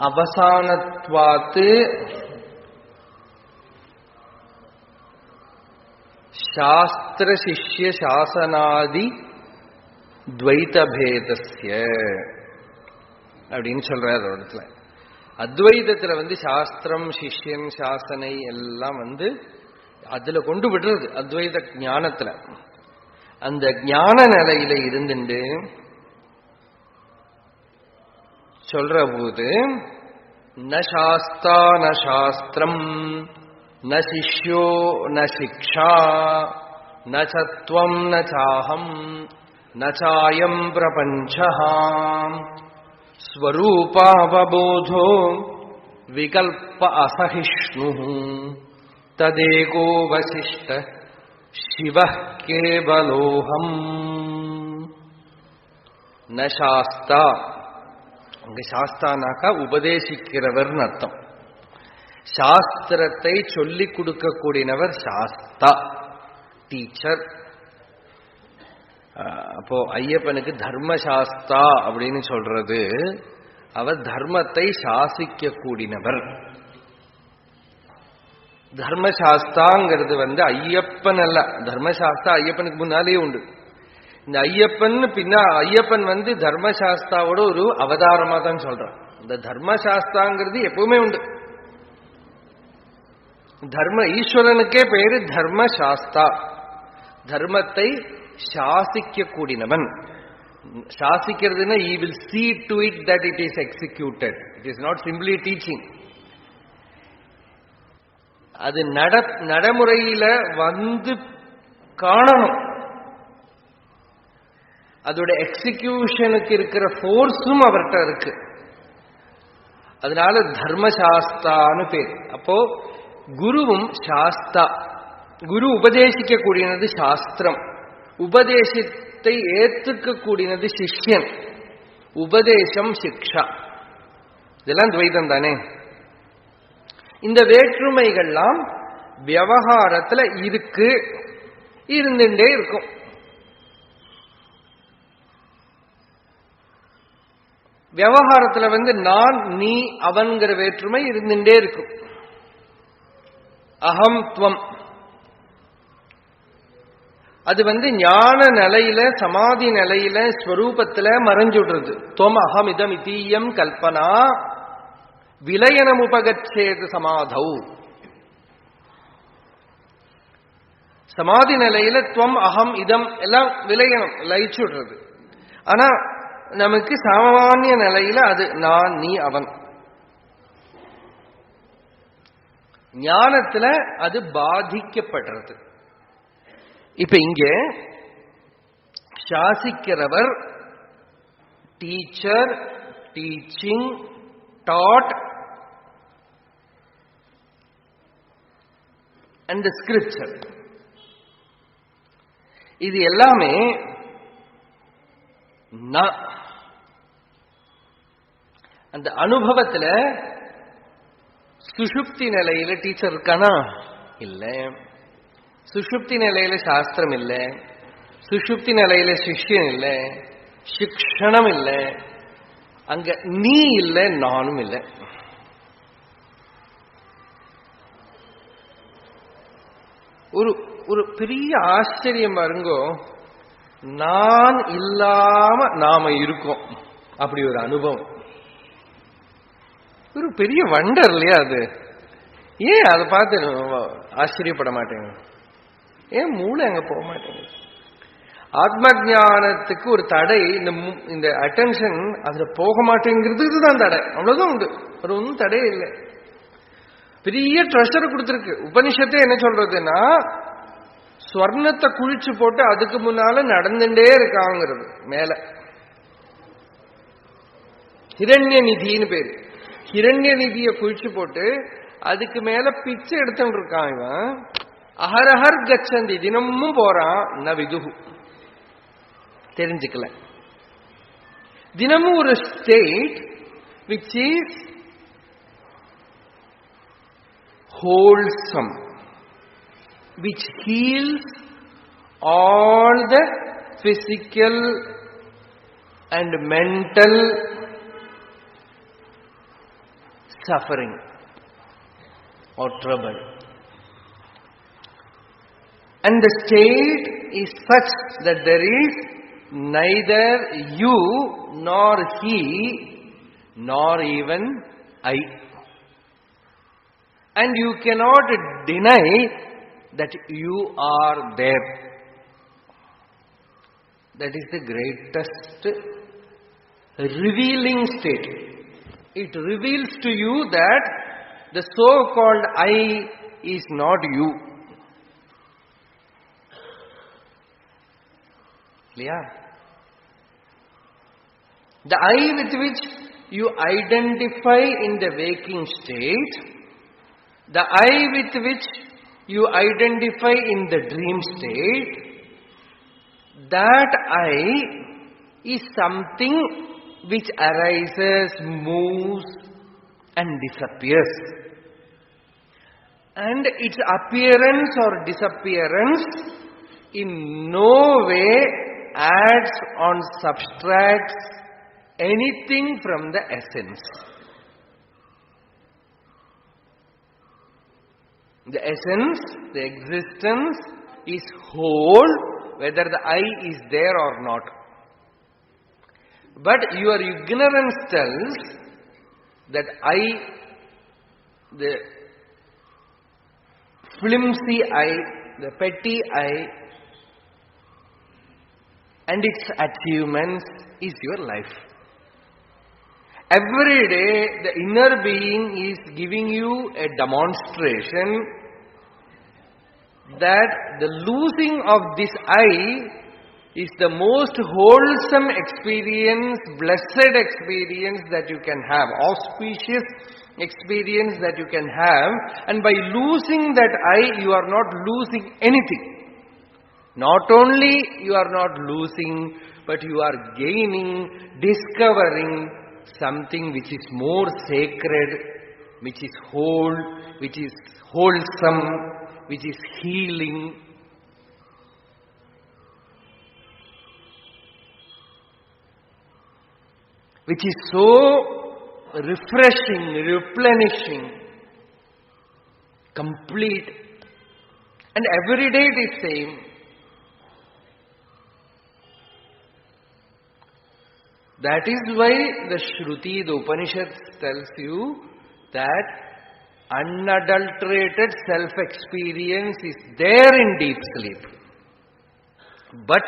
அவசானத்வாத்து சாஸ்திர சிஷ்ய சாசனாதி துவைத பேதஸ்ய அப்படின்னு சொல்றாரு ஒரு இடத்துல. அத்வைதத்துல சாஸ்திரம், சிஷ்யன், சாசனை எல்லாம் அதுல கொண்டு விடுறது அத்வைத ஞானத்துல. அந்த ஞான நிலையில இருந்துட்டு சொல்ற போது ந சாஸ்தா ந சாஸ்திரம் ந சிஷ்யோ ந சிக்ஷா ந சத்வம் ந சாஹம் ந சாயம் பிரபஞ்சः ஸ்வரூபாவபோதோ விகல்ப அசகிஷ்ணுः ததேகோ வசிஷ்ட சிவः கேவலோஹம். ந சாஸ்தா, அங்க சாஸ்தானாக்கா உபதேசிக்கிறவர்னு அர்த்தம். சாஸ்திரத்தை சொல்லிக் கொடுக்கக்கூடியவர் சாஸ்தா, டீச்சர். அப்போ ஐயப்பனுக்கு தர்மசாஸ்தா அப்படின்னு சொல்றது, அவர் தர்மத்தை சாசிக்க கூடினவர். தர்மசாஸ்தாங்கிறது ஐயப்பன் அல்ல, தர்மசாஸ்தா ஐயப்பனுக்கு முன்னாலேயே உண்டு. இந்த ஐயப்பன் ஐயப்பன் தர்மசாஸ்தாவோட ஒரு அவதாரமா தான் சொல்றான். இந்த தர்மசாஸ்தாங்கிறது எப்பவுமே உண்டு. ஈஸ்வரனுக்கே பேரு தர்மசாஸ்தா, தர்மத்தை சாசிக்க கூடினவன். சாசிக்கிறதுனா he will see to it that it is executed. It is not simply teaching. அது நடைமுறையில காணணும். அதோட எக்ஸிகியூஷனுக்கு இருக்கிற ஃபோர்ஸும் அவர்கிட்ட இருக்கு. அதனால தர்மசாஸ்தான்னு பேர். அப்போ குருவும் சாஸ்தா. குரு உபதேசிக்க கூடியது சாஸ்திரம், உபதேசத்தை ஏத்துக்க கூடியது சிஷ்யன், உபதேசம் சிக்ஷா. இதெல்லாம் துவைதம் தானே. இந்த வேற்றுமைகள்லாம் விவகாரத்துல இருந்துட்டே இருக்கும். விவகாரத்துல நான், நீ, அவன்கிற வேற்றுமை இருந்துட்டே இருக்கும். அகம் துவம் அது ஞான நிலையில, சமாதி நிலையில, ஸ்வரூபத்துல மறைஞ்சுடுறது. துவம் அகம் இதம் இதீயம் கல்பனா விலயனம் உபகச்சேது சமாதௌ. சமாதி நிலையில துவம் அகம் இதம் எல்லாம் விலயனம், லயிச்சுடுறது. ஆனா நமக்கு சாமானிய நிலையில அது நான், நீ, அவன். ஞானத்துல அது பாதிக்கப்படுறது. இப்ப இங்க சாசிக்கிறவர், teacher, teaching, taught and scripture, இது எல்லாமே அந்த அனுபவத்துல. சுஷுப்தி நிலையில டீச்சர் இருக்கானா? இல்ல. சுஷுப்தி நிலையில சாஸ்திரம் இல்ல, சுஷுப்தி நிலையில சிஷ்யன் இல்ல, சிக்ஷணம் இல்ல, அங்க நீ இல்ல, நானும் இல்ல. ஒரு பெரிய ஆச்சரியம் பாருங்கோ, நான் இல்லாம நாம இருக்கோம். அப்படி ஒரு அனுபவம், ஒரு பெரிய வண்டர் இல்லையா அது? ஏன் அதை பார்த்து ஆச்சரியப்பட மாட்டேங்க? ஏன் மூளை அங்க போக மாட்டேங்க? ஆத்ம ஞானத்துக்கு ஒரு தடை இந்த அட்டென்ஷன் அதுல போக மாட்டேங்கிறது, இதுதான் தடை. அவ்வளவுதான் உண்டு, ஒரு ஒன்றும் தடையே இல்லை. பெரிய ட்ரெஷர் கொடுத்துருக்கு உபனிஷத்தை. என்ன சொல்றதுன்னா, ஸ்வர்ணத்தை குழிச்சு போட்டு அதுக்கு முன்னால நடந்துட்டே இருக்காங்கிறது. மேல ஹிரண்ய நிதின்னு பேரு. ஹிரண்ய நிதியை குழிச்சு போட்டு அதுக்கு மேல பிச்சை எடுத்துட்டு இருக்கான் இவன். அஹரஹர் கச்சந்தி, தினமும் போறான். ந விதுகு, தெரிஞ்சுக்கல. தினமும் ஒரு state which is wholesome, which heals all the physical and mental suffering or trouble. And the state is such that there is neither you nor he nor even I. And you cannot deny that you are there. That is the greatest revealing state. It reveals to you that the so-called I is not you. Clear? The I with which you identify in the waking state, the I with which you identify in the dream state, that I is something which arises, moves and disappears. And its appearance or disappearance in no way adds or subtracts anything from the essence. The essence, the existence is whole, whether the I is there or not. But your ignorance tells that I, the flimsy I, the petty I, and its achievements is your life. Every day the inner being is giving you a demonstration that the losing of this I is the most wholesome experience, blessed experience that you can have, auspicious experience that you can have, and by losing that I, you are not losing anything. Not only you are not losing, but you are gaining, discovering something which is more sacred, which is whole, which is wholesome, which is healing. Which is so refreshing, replenishing, complete. And every day it is same. That is why the Shruti, the Upanishads tells you that unadulterated self-experience is there in deep sleep. But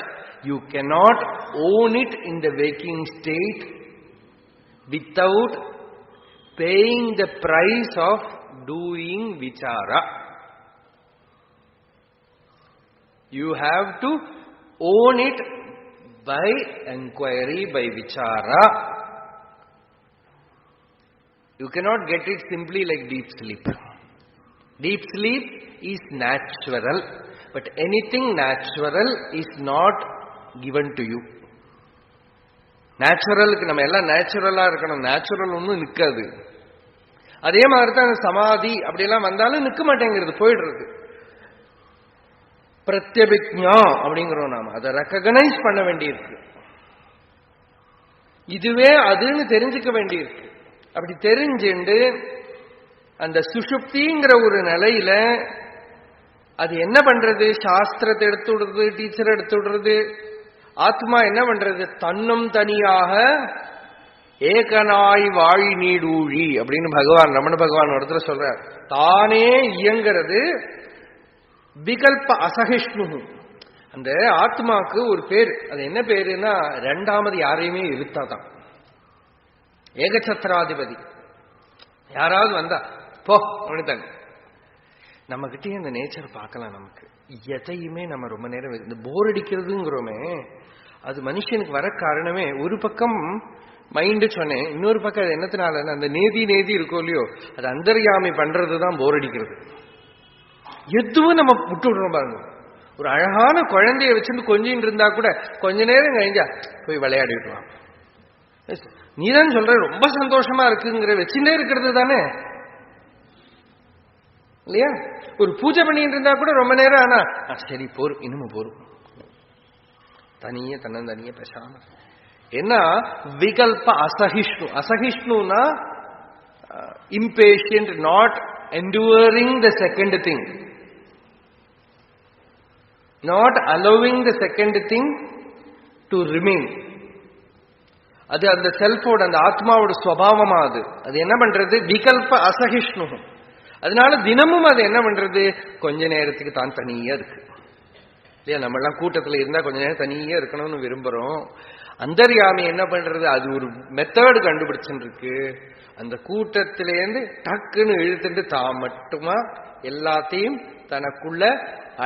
you cannot own it in the waking state without paying the price of doing vichara. You have to own it by enquiry, by vichara. You cannot get it simply like deep sleep. Deep sleep is natural, but anything natural is not given to you. நேச்சுரலுக்கு நம்ம எல்லாம் நேச்சுரலா இருக்கணும், natural ஒன்றும் நிற்காது. அதே மாதிரி தான் சமாதி அப்படியெல்லாம் வந்தாலும் நிற்க மாட்டேங்கிறது, போயிடுறது. பிரத்யபிக்ஞா அப்படிங்கிறோம் நாம, அதை ரெக்கக்னைஸ் பண்ண வேண்டியிருக்கு. இதுவே அதுன்னு தெரிஞ்சுக்க வேண்டியிருக்கு. அப்படி தெரிஞ்சுண்டு அந்த சுஷுப்திங்கிற ஒரு நிலையில அது என்ன பண்றது? சாஸ்திரத்தை எடுத்து விடுறது, டீச்சரை எடுத்து விடுறது. ஆத்மா என்ன பண்றது? தன்னும் தனியாக ஏகனாய் வாழி நீடூழி அப்படின்னு பகவான் ரமண பகவான் ஒருத்தர் சொல்றார். தானே இயங்கிறது விகல்ப அசகிஷ்ணு. அந்த ஆத்மாக்கு ஒரு பேர், அது என்ன பேருன்னா ரெண்டாமது யாரையுமே எதிர்த்தாதான். ஏகச்சத்திராதிபதி. யாராவது வந்தா போ அப்படித்தாங்க. நம்ம கிட்டே அந்த நேச்சர் பார்க்கலாம். நமக்கு எதையுமே நம்ம ரொம்ப நேரம் இந்த போர் அடிக்கிறதுங்கிறோமே, அது மனுஷனுக்கு வர காரணமே ஒரு பக்கம் மைண்டு சொன்னேன், இன்னொரு பக்கம் அது என்னத்தினால அந்த நேதி இருக்கும் இல்லையோ, அது அந்தர்யாமி பண்றதுதான் போர் அடிக்கிறது. எதுவும் நம்ம விட்டு விடுறோம் பாருங்க. ஒரு அழகான குழந்தைய வச்சுட்டு கொஞ்சின்னு இருந்தா கூட கொஞ்ச நேரம் கழிஞ்சா போய் விளையாடி விட்டுவான். நீதான் சொல்ற ரொம்ப சந்தோஷமா இருக்குங்கிற வச்சுட்டே இருக்கிறது தானே இல்லையா? ஒரு பூஜை பண்ணிட்டு இருந்தா கூட ரொம்ப நேரம் ஆனா சரி போரும், இன்னமும் போரும், தனியே தன்னந்தனியே பேசாம. ஏன்னா விகல்ப அசகிஷ்ணு. அசகிஷ்ணுனா impatient, not enduring the second thing, not allowing the second thing to remain. அது அந்த செல்ஃபோட அந்த ஆத்மாவோட ஸ்வபாவமா அது என்ன பண்றது? விகல்ப அசகிஷ்ணு. அதனால தினமும் அது என்ன பண்றது? கொஞ்ச நேரத்துக்கு தான் தனியா இருக்கு இல்லையா? நம்ம எல்லாம் கூட்டத்துல இருந்தா கொஞ்ச நேரம் தனியா இருக்கணும்னு விரும்புறோம். அந்தர்யாமி என்ன பண்றது? அது ஒரு மெத்தட் கண்டுபிடிச்சுட்டு இருக்கு. அந்த கூட்டத்திலேருந்து டக்குன்னு இழுத்துட்டு தான் மட்டுமா எல்லாத்தையும் தனக்குள்ள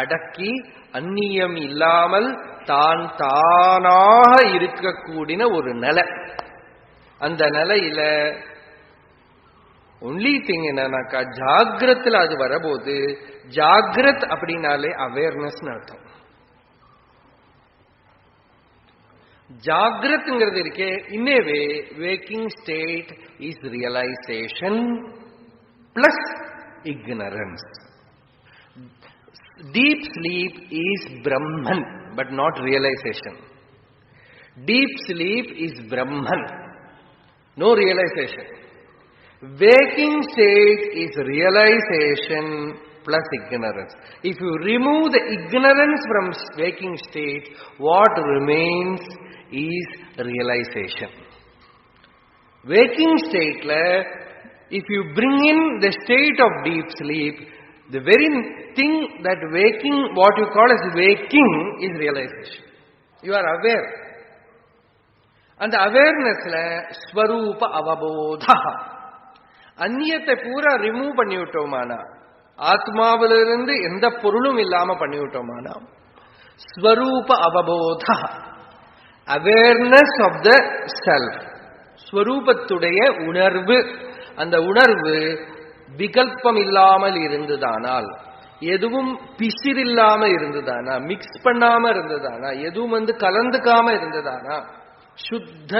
அடக்கி அந்நியம் இல்லாமல் தான் தானாக இருக்கக்கூடிய ஒரு நிலை. அந்த நிலையில ஒன்லி திங் என்னன்னாக்கா, ஜாகிரத்துல அது வரபோது, ஜாகிரத் அப்படின்னாலே அவேர்னஸ் அர்த்தம். ஜாகிரத்ங்கிறது இருக்கே, இன்னேவே waking state is realization plus ignorance. Deep sleep is Brahman but not realization. Deep sleep is Brahman, no realization. Waking state is realization plus ignorance. If you remove the ignorance from waking state, what remains is realization. Waking state, if you bring in the state of deep sleep, the very thing that waking, what you call as waking, is realization. You are aware. And the awareness ஸ்வரூப அவபோதா. அந்நியத்தை பூரா remove பண்ணிவிட்டோமானா, ஆத்மாவிலிருந்து எந்த பொருளும் இல்லாம பண்ணிவிட்டோமானா, ஸ்வரூப அவபோத, awareness of the self, ஸ்வரூபத்துடைய உணர்வு. அந்த உணர்வு விகல்பம் இல்லாமல் இருந்ததானால், எதுவும் பிசிறில்லாம இருந்ததானா, மிக்ஸ் பண்ணாம இருந்ததானா, எதுவும் கலந்துக்காம இருந்ததானா, சுத்த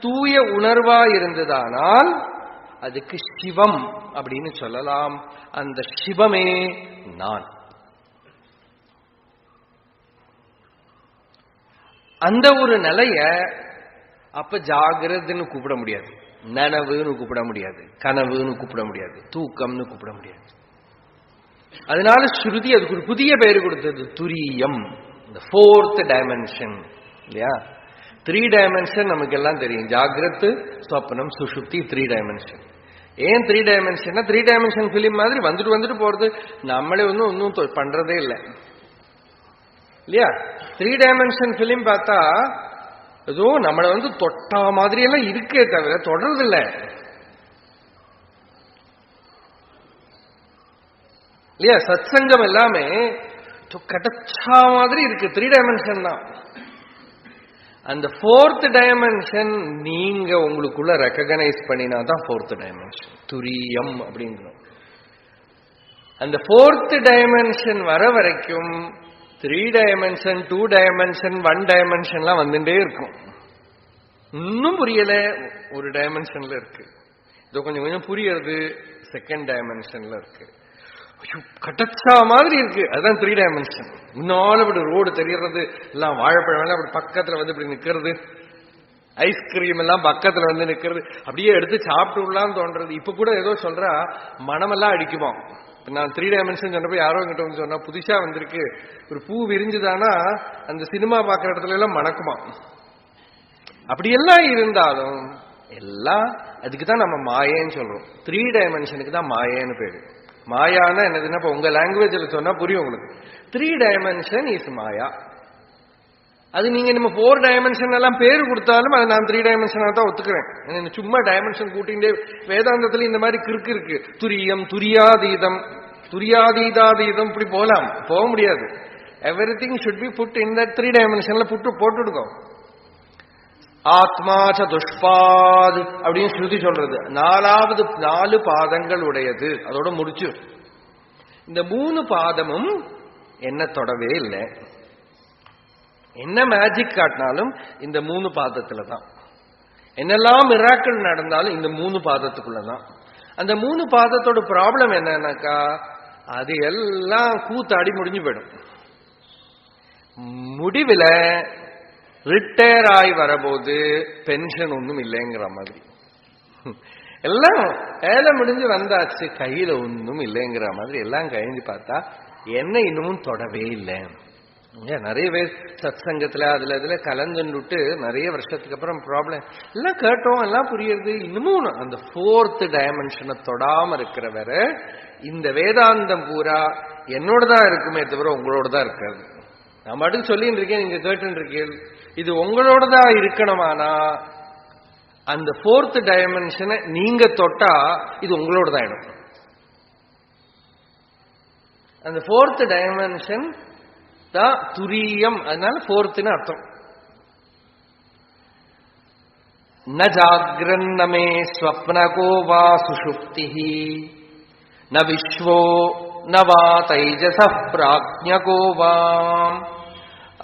தூய உணர்வா இருந்ததானால் அதுக்கு சிவம் அப்படின்னு சொல்லலாம். அந்த சிவமே நான். அந்த ஒரு நிலைய அப்ப ஜாகிரதுன்னு கூப்பிட முடியாது, நனவுன்னு கூப்பிட முடியாது, கனவுன்னு கூப்பிட முடியாது, தூக்கம்னு கூப்பிட முடியாது. அதனால ஸ்ருதி அதுக்கு ஒரு புதிய பெயர் கொடுத்தது, துரியம், இந்த ஃபோர்த் டைமென்ஷன் இல்லையா? 3 டைமென்ஷன் நமக்கு எல்லாம் தெரியும், ஜாகிரத், ஸ்வப்னம், சுஷுப்தி, 3 டைமென்ஷன். ஏன் 3 டைமென்ஷன்? 3 டைமென்ஷன் பிலிம் மாதிரி வந்துட்டு போறது, நம்மளே ஒன்னும் பண்றதே இல்லை இல்லையா? 3 டைமென்ஷன் பிலிம் பார்த்தா ஏதோ நம்மளை தொட்டா மாதிரி எல்லாம் இருக்கே தவிர தொடர்றது இல்லை இல்லையா? சத்சங்கம் எல்லாமே கிடைச்சா மாதிரி இருக்கு, 3 டைமென்ஷன் தான். அந்த 4th டைமென்ஷன் நீங்க உங்களுக்குள்ள ரெகக்னைஸ் பண்ணினாதான் 4th டைமென்ஷன் துரியம் அப்படிங்கிறோம். அந்த 4th டைமென்ஷன் வர வரைக்கும் 3 டைமென்ஷன், 2 டைமென்ஷன், 1 டைமென்ஷன்லாம் வந்துட்டே இருக்கும். இன்னும் புரியல, ஒரு டைமென்ஷன்ல இருக்கு. இதோ கொஞ்சம் கொஞ்சம் புரியறது, 2nd டைமென்ஷன்ல இருக்கு. கட்டச்சா மாதிரி இருக்கு, அதுதான் 3 டைமென்ஷன். முன்னால இப்படி ரோடு தெரியறது, எல்லாம் வாழைப்பழம் எல்லாம் அப்படி பக்கத்துல இப்படி நிக்கிறது, ஐஸ்கிரீம் எல்லாம் பக்கத்துல நிக்கிறது, அப்படியே எடுத்து சாப்பிட்டு விடலான்னு தோன்றது. இப்ப கூட ஏதோ சொல்றா, மனமெல்லாம் அடிக்குமா. நான் 3 டைமென்ஷன் சொன்னப்போ யாரோ என்கிட்ட சொன்னா, புதுசா வந்திருக்கு, ஒரு பூ விரிஞ்சுதானா அந்த சினிமா பாக்குற இடத்துல எல்லாம் மணக்குமா. அப்படியெல்லாம் இருந்தாலும் எல்லாம் அதுக்குதான் நம்ம மாயேன்னு சொல்றோம். 3 டைமென்ஷனுக்கு தான் மாயேன்னு பேரு. மாயானா என்னதுன்னா, இப்ப உங்க லாங்குவேஜ்ல சொன்னா புரியும் உங்களுக்கு. 3 டைமென்ஷன் இஸ் மாயா. அது நீங்க நம்ம 4 டைமென்ஷன் எல்லாம் பேரு கொடுத்தாலும் அது நான் 3 டைமென்ஷனா தான் ஒத்துக்கிறேன். சும்மா டைமென்ஷன் கூட்டிகிட்டே வேதாந்தத்துல இந்த மாதிரி கிறுக்கு இருக்கு. துரியம், துரியாதீதம், துரியாதீதாதீதம், இப்படி போக முடியாது. Everything should be put in that 3 டைமென்ஷன்ல போட்டுடுங்க. ஆத்மா சதுஷ்பாத் அப்படின்னு ஸ்ருதி சொல்றது, 4 பாதங்கள் உடையது, அதோட முடிச்சு. இந்த 3 பாதமும் என்ன தொடவே இல்லை. என்ன மேஜிக் காட்டினாலும் இந்த 3 பாதத்துல தான். என்னெல்லாம் மிராக்கிள் நடந்தாலும் இந்த 3 பாதத்துக்குள்ளதான். அந்த 3 பாதத்தோட ப்ராப்ளம் என்னன்னாக்கா, அது எல்லாம் கூத்தாடி முடிஞ்சு போயிடும். முடிவில் ரிட்டையர் ஆகி வரபோது பென்ஷன் ஒன்றும் இல்லைங்கிற மாதிரி, எல்லாம் வேலை முடிஞ்சு வந்தாச்சு, கையில ஒன்றும் இல்லைங்கிற மாதிரி எல்லாம் கழிஞ்சு பார்த்தா என்ன இன்னமும் தொடவே இல்லை. நிறைய பேர் சத் சங்கத்துல அதுல கலந்துட்டு நிறைய வருஷத்துக்கு அப்புறம் ப்ராப்ளம் எல்லாம் கேட்டோம், எல்லாம் புரியுது, இன்னமும் அந்த 4th டைமென்ஷனை தொடாம இருக்கிறவர இந்த வேதாந்தம் பூரா என்னோடதான் இருக்குமே தவிர உங்களோடதான் இருக்காது. நான் மட்டும் சொல்லிட்டு இருக்கேன், நீங்க கேட்டு இருக்கீங்க. இது உங்களோடதான் இருக்கணுமானா அந்த 4th டைமென்ஷனை நீங்க தொட்டா இது உங்களோடதான் ஆயிடும். அந்த 4th டைமென்ஷன் தான் துரியம், அதனால 4th அர்த்தம். ந ஜாக்ரன்னமே ஸ்வப்னகோ வா சுஷுப்திஹி ந விஸ்வோ ந வா தைஜஸ ப்ராஜ்ஞகோ வா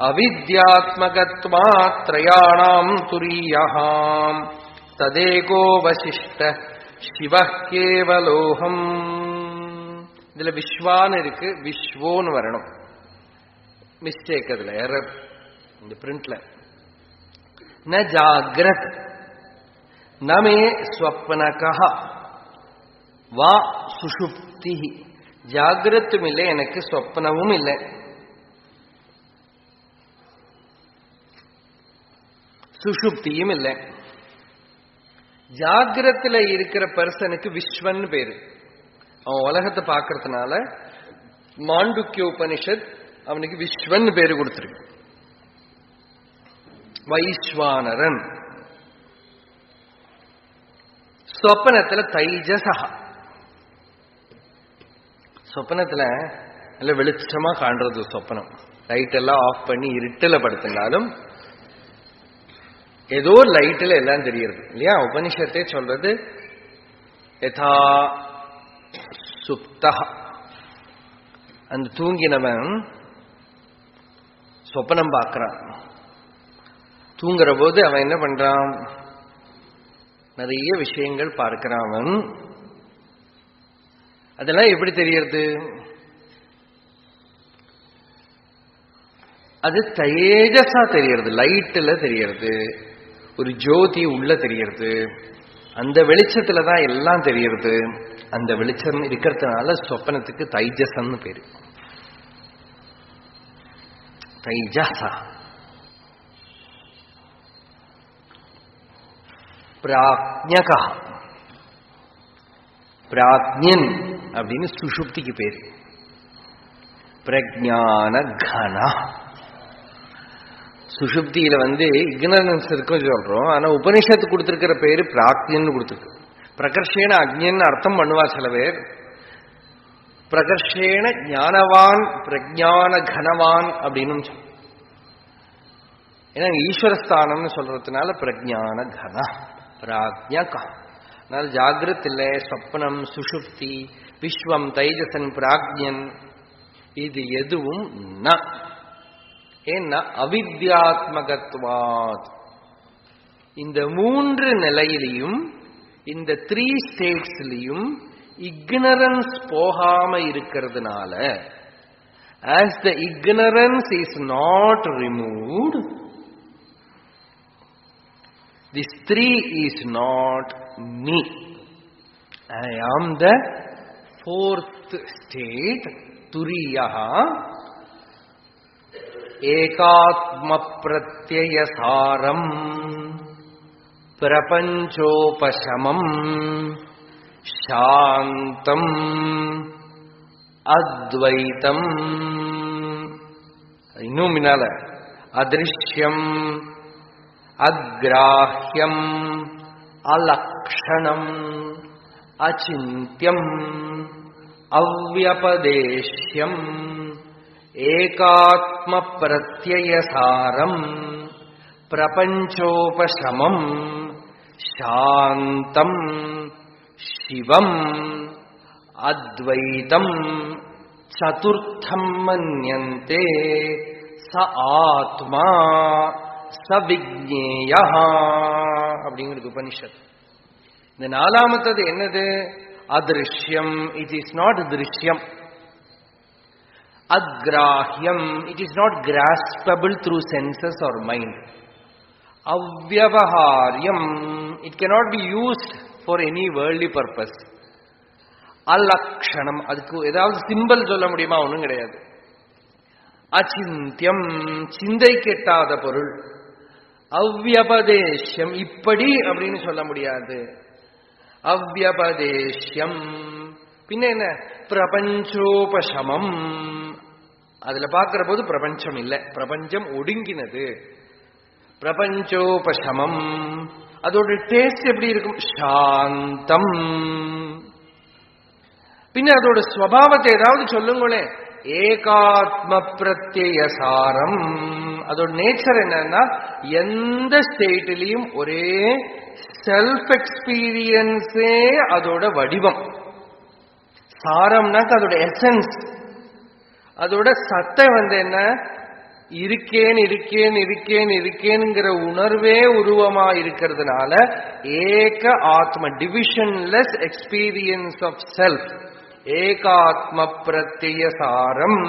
அவித்யாத்மகத்வாத் த்ரயாணாம் துரியஹ ததேகோ வசிஷ்ட சிவः கேவலோஹம். இதுல விஸ்வான்னு இருக்கு, விஸ்வோன்னு வரணும். மிஸ்டேக் அதுல எரர் இந்த பிரிண்ட்ல. ந ஜாக்ரத் நமே ஸ்வப்னகஹ வா சுஷுப்தி. ஜாகிரத்தும் இல்லை எனக்கு, சொப்னமும் இல்லை. சுஷுப்தியும் இல்லை. ஜாகிரத்துல இருக்கிற பர்சனுக்கு விஸ்வன் பேரு. அவன் உலகத்தை பார்க்கறதுனால மாண்டுக்கிய உபனிஷத் அவனுக்கு விஸ்வன் பேரு கொடுத்திருக்கு. வைஸ்வானரன். சொப்பனத்துல தைஜசா. சொப்பனத்துல நல்ல வெளிச்சமா காண்றது சொப்பனம். லைட் எல்லாம் ஆஃப் பண்ணி இருட்டுல படுத்தினாலும் ஏதோ லைட்ல எல்லாம் தெரியுது இல்லையா? உபனிஷத்தே சொல்றது யதா சுப்தா. அந்த தூங்கினவன் சொப்பனம் பார்க்கிறான். தூங்குற போது அவன் என்ன பண்றான்? நிறைய விஷயங்கள் பார்க்கிறான் அவன். அதெல்லாம் எப்படி தெரியறது? அது தேஜஸா தெரியறது, லைட்ல தெரியறது, ஒரு ஜோதி உள்ள தெரியறது. அந்த வெளிச்சத்துல தான் எல்லாம் தெரியறது. அந்த வெளிச்சம் இருக்கிறதுனால சொப்பனத்துக்கு தைஜசன்னு பேரு. தைஜசா. பிராக்ஞகா. பிராக்ஞன் அப்படின்னு சுஷுப்திக்கு பேரு. பிரஜான கனா. சுஷுப்தியில இக்னரன்ஸ் இருக்கும் சொல்றோம். ஆனா உபனிஷத்து கொடுத்திருக்கிற பேரு பிராக்ஞன்னு கொடுத்திருக்கு. பிரகர்ஷேன அக்ஞன்னு அர்த்தம் பண்ணுவா சில பேர். பிரகர்ஷேன ஞானவான் பிரஜான கனவான் அப்படின்னு சொல்ல. ஏன்னா ஈஸ்வரஸ்தானம்னு சொல்றதுனால பிரஜான கன பிராக்ஞகா. அதனால ஜாகிரத் இல்லை, சொப்னம், சுஷுப்தி, விஸ்வம், தைஜசன், பிராக்ஞன் இது எதுவும் ஏன்னா அவித்யாத்மகத்வாத். இந்த 3 நிலையிலையும், இந்த 3 ஸ்டேட்ஸ்லையும் இக்னரன்ஸ் போகாம இருக்கிறதுனால, as the ignorance is not removed, this 3 is not me. I am the 4th state, turiyaha. ஏகாத்ம பிரத்யயசாரம் பிரபஞ்சோபசமம் சாந்தம் அத்வைதம். இன்னும் முன்னால அதிருஷ்யம் அக்ராஹ்யம் அலக்ஷணம் அசிந்தியம் அவ்யபதேஷ்யம் ஏகாத்ம பிரத்யயசாரம் பிரபஞ்சோபசமம் சாந்தம் சிவம் அத்வைதம் சதுர்த்தம் மன்யந்தே ச ஆத்மா ச விஜ்ஞேயா அப்படிங்கிறது உபனிஷத். இந்த 4ஆமத்தது என்னது? அதிருஷ்யம். It is not Drishyam. Agrahyam, it is not graspable through senses or mind. Avyavaharyam, it cannot be used for any worldly purpose. Alakshanam, அதுக்கு ஏதாவது சிம்பல் சொல்ல முடியுமா? ஒன்றும் கிடையாது. அச்சிந்தியம் சிந்தை கெட்டாத பொருள். அவ்யபதேஷ்யம் இப்படி அப்படின்னு சொல்ல முடியாது. அவ்யபதேஷ்யம் பின்ன என்ன? பிரபஞ்சோபசமம். அதுல பார்க்கிற போது பிரபஞ்சம் இல்லை, பிரபஞ்சம் ஒடுங்கினது. பிரபஞ்சோபசமம் அதோட டேஸ்ட் எப்படி இருக்கும்? சாந்தம். பின்ன அதோட ஸ்வபாவத்தை ஏதாவது சொல்லுங்களேன். ஏகாத்ம பிரத்யசாரம். அதோட நேச்சர் என்னன்னா எந்த ஸ்டேட்டிலையும் ஒரே செல்ஃப் எக்ஸ்பீரியன்ஸே அதோட வடிவம். சாரம்னாக்க அதோட எசன்ஸ், அதோட சத்தை என்ன? இருக்கேன் இருக்கேன் இருக்கேன் இருக்கேன்ங்கிற உணர்வே உருவமா இருக்கிறதுனால ஏக ஆத்ம, டிவிஷன்லெஸ் எக்ஸ்பீரியன்ஸ் ஆஃப் செல்ஃப், ஏகாத்ம பிரத்யசாரம்.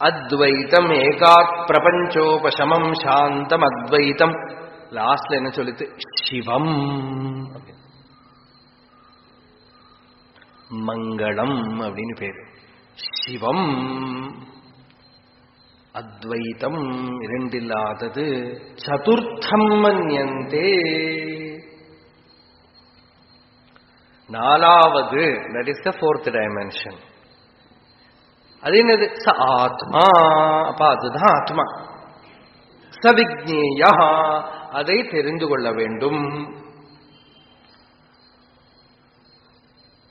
அத்வைத்தம் ஏகாத் பிரபஞ்சோபசமம் சாந்தம் அத்வைத்தம். லாஸ்ட்ல என்ன சொல்லுது? சிவம், மங்களம் அப்படின்னு பேரு. சிவம் அத்வைத்தம் இரண்டில்லாதது. சதுர்த்தம் மன்யந்தே நாலாவது, that is the fourth dimension. அது என்னது? ச ஆத்மா. அப்ப அதுதான் ஆத்மா. சவிஜ்ஞேயா, அதை தெரிந்து கொள்ள வேண்டும்.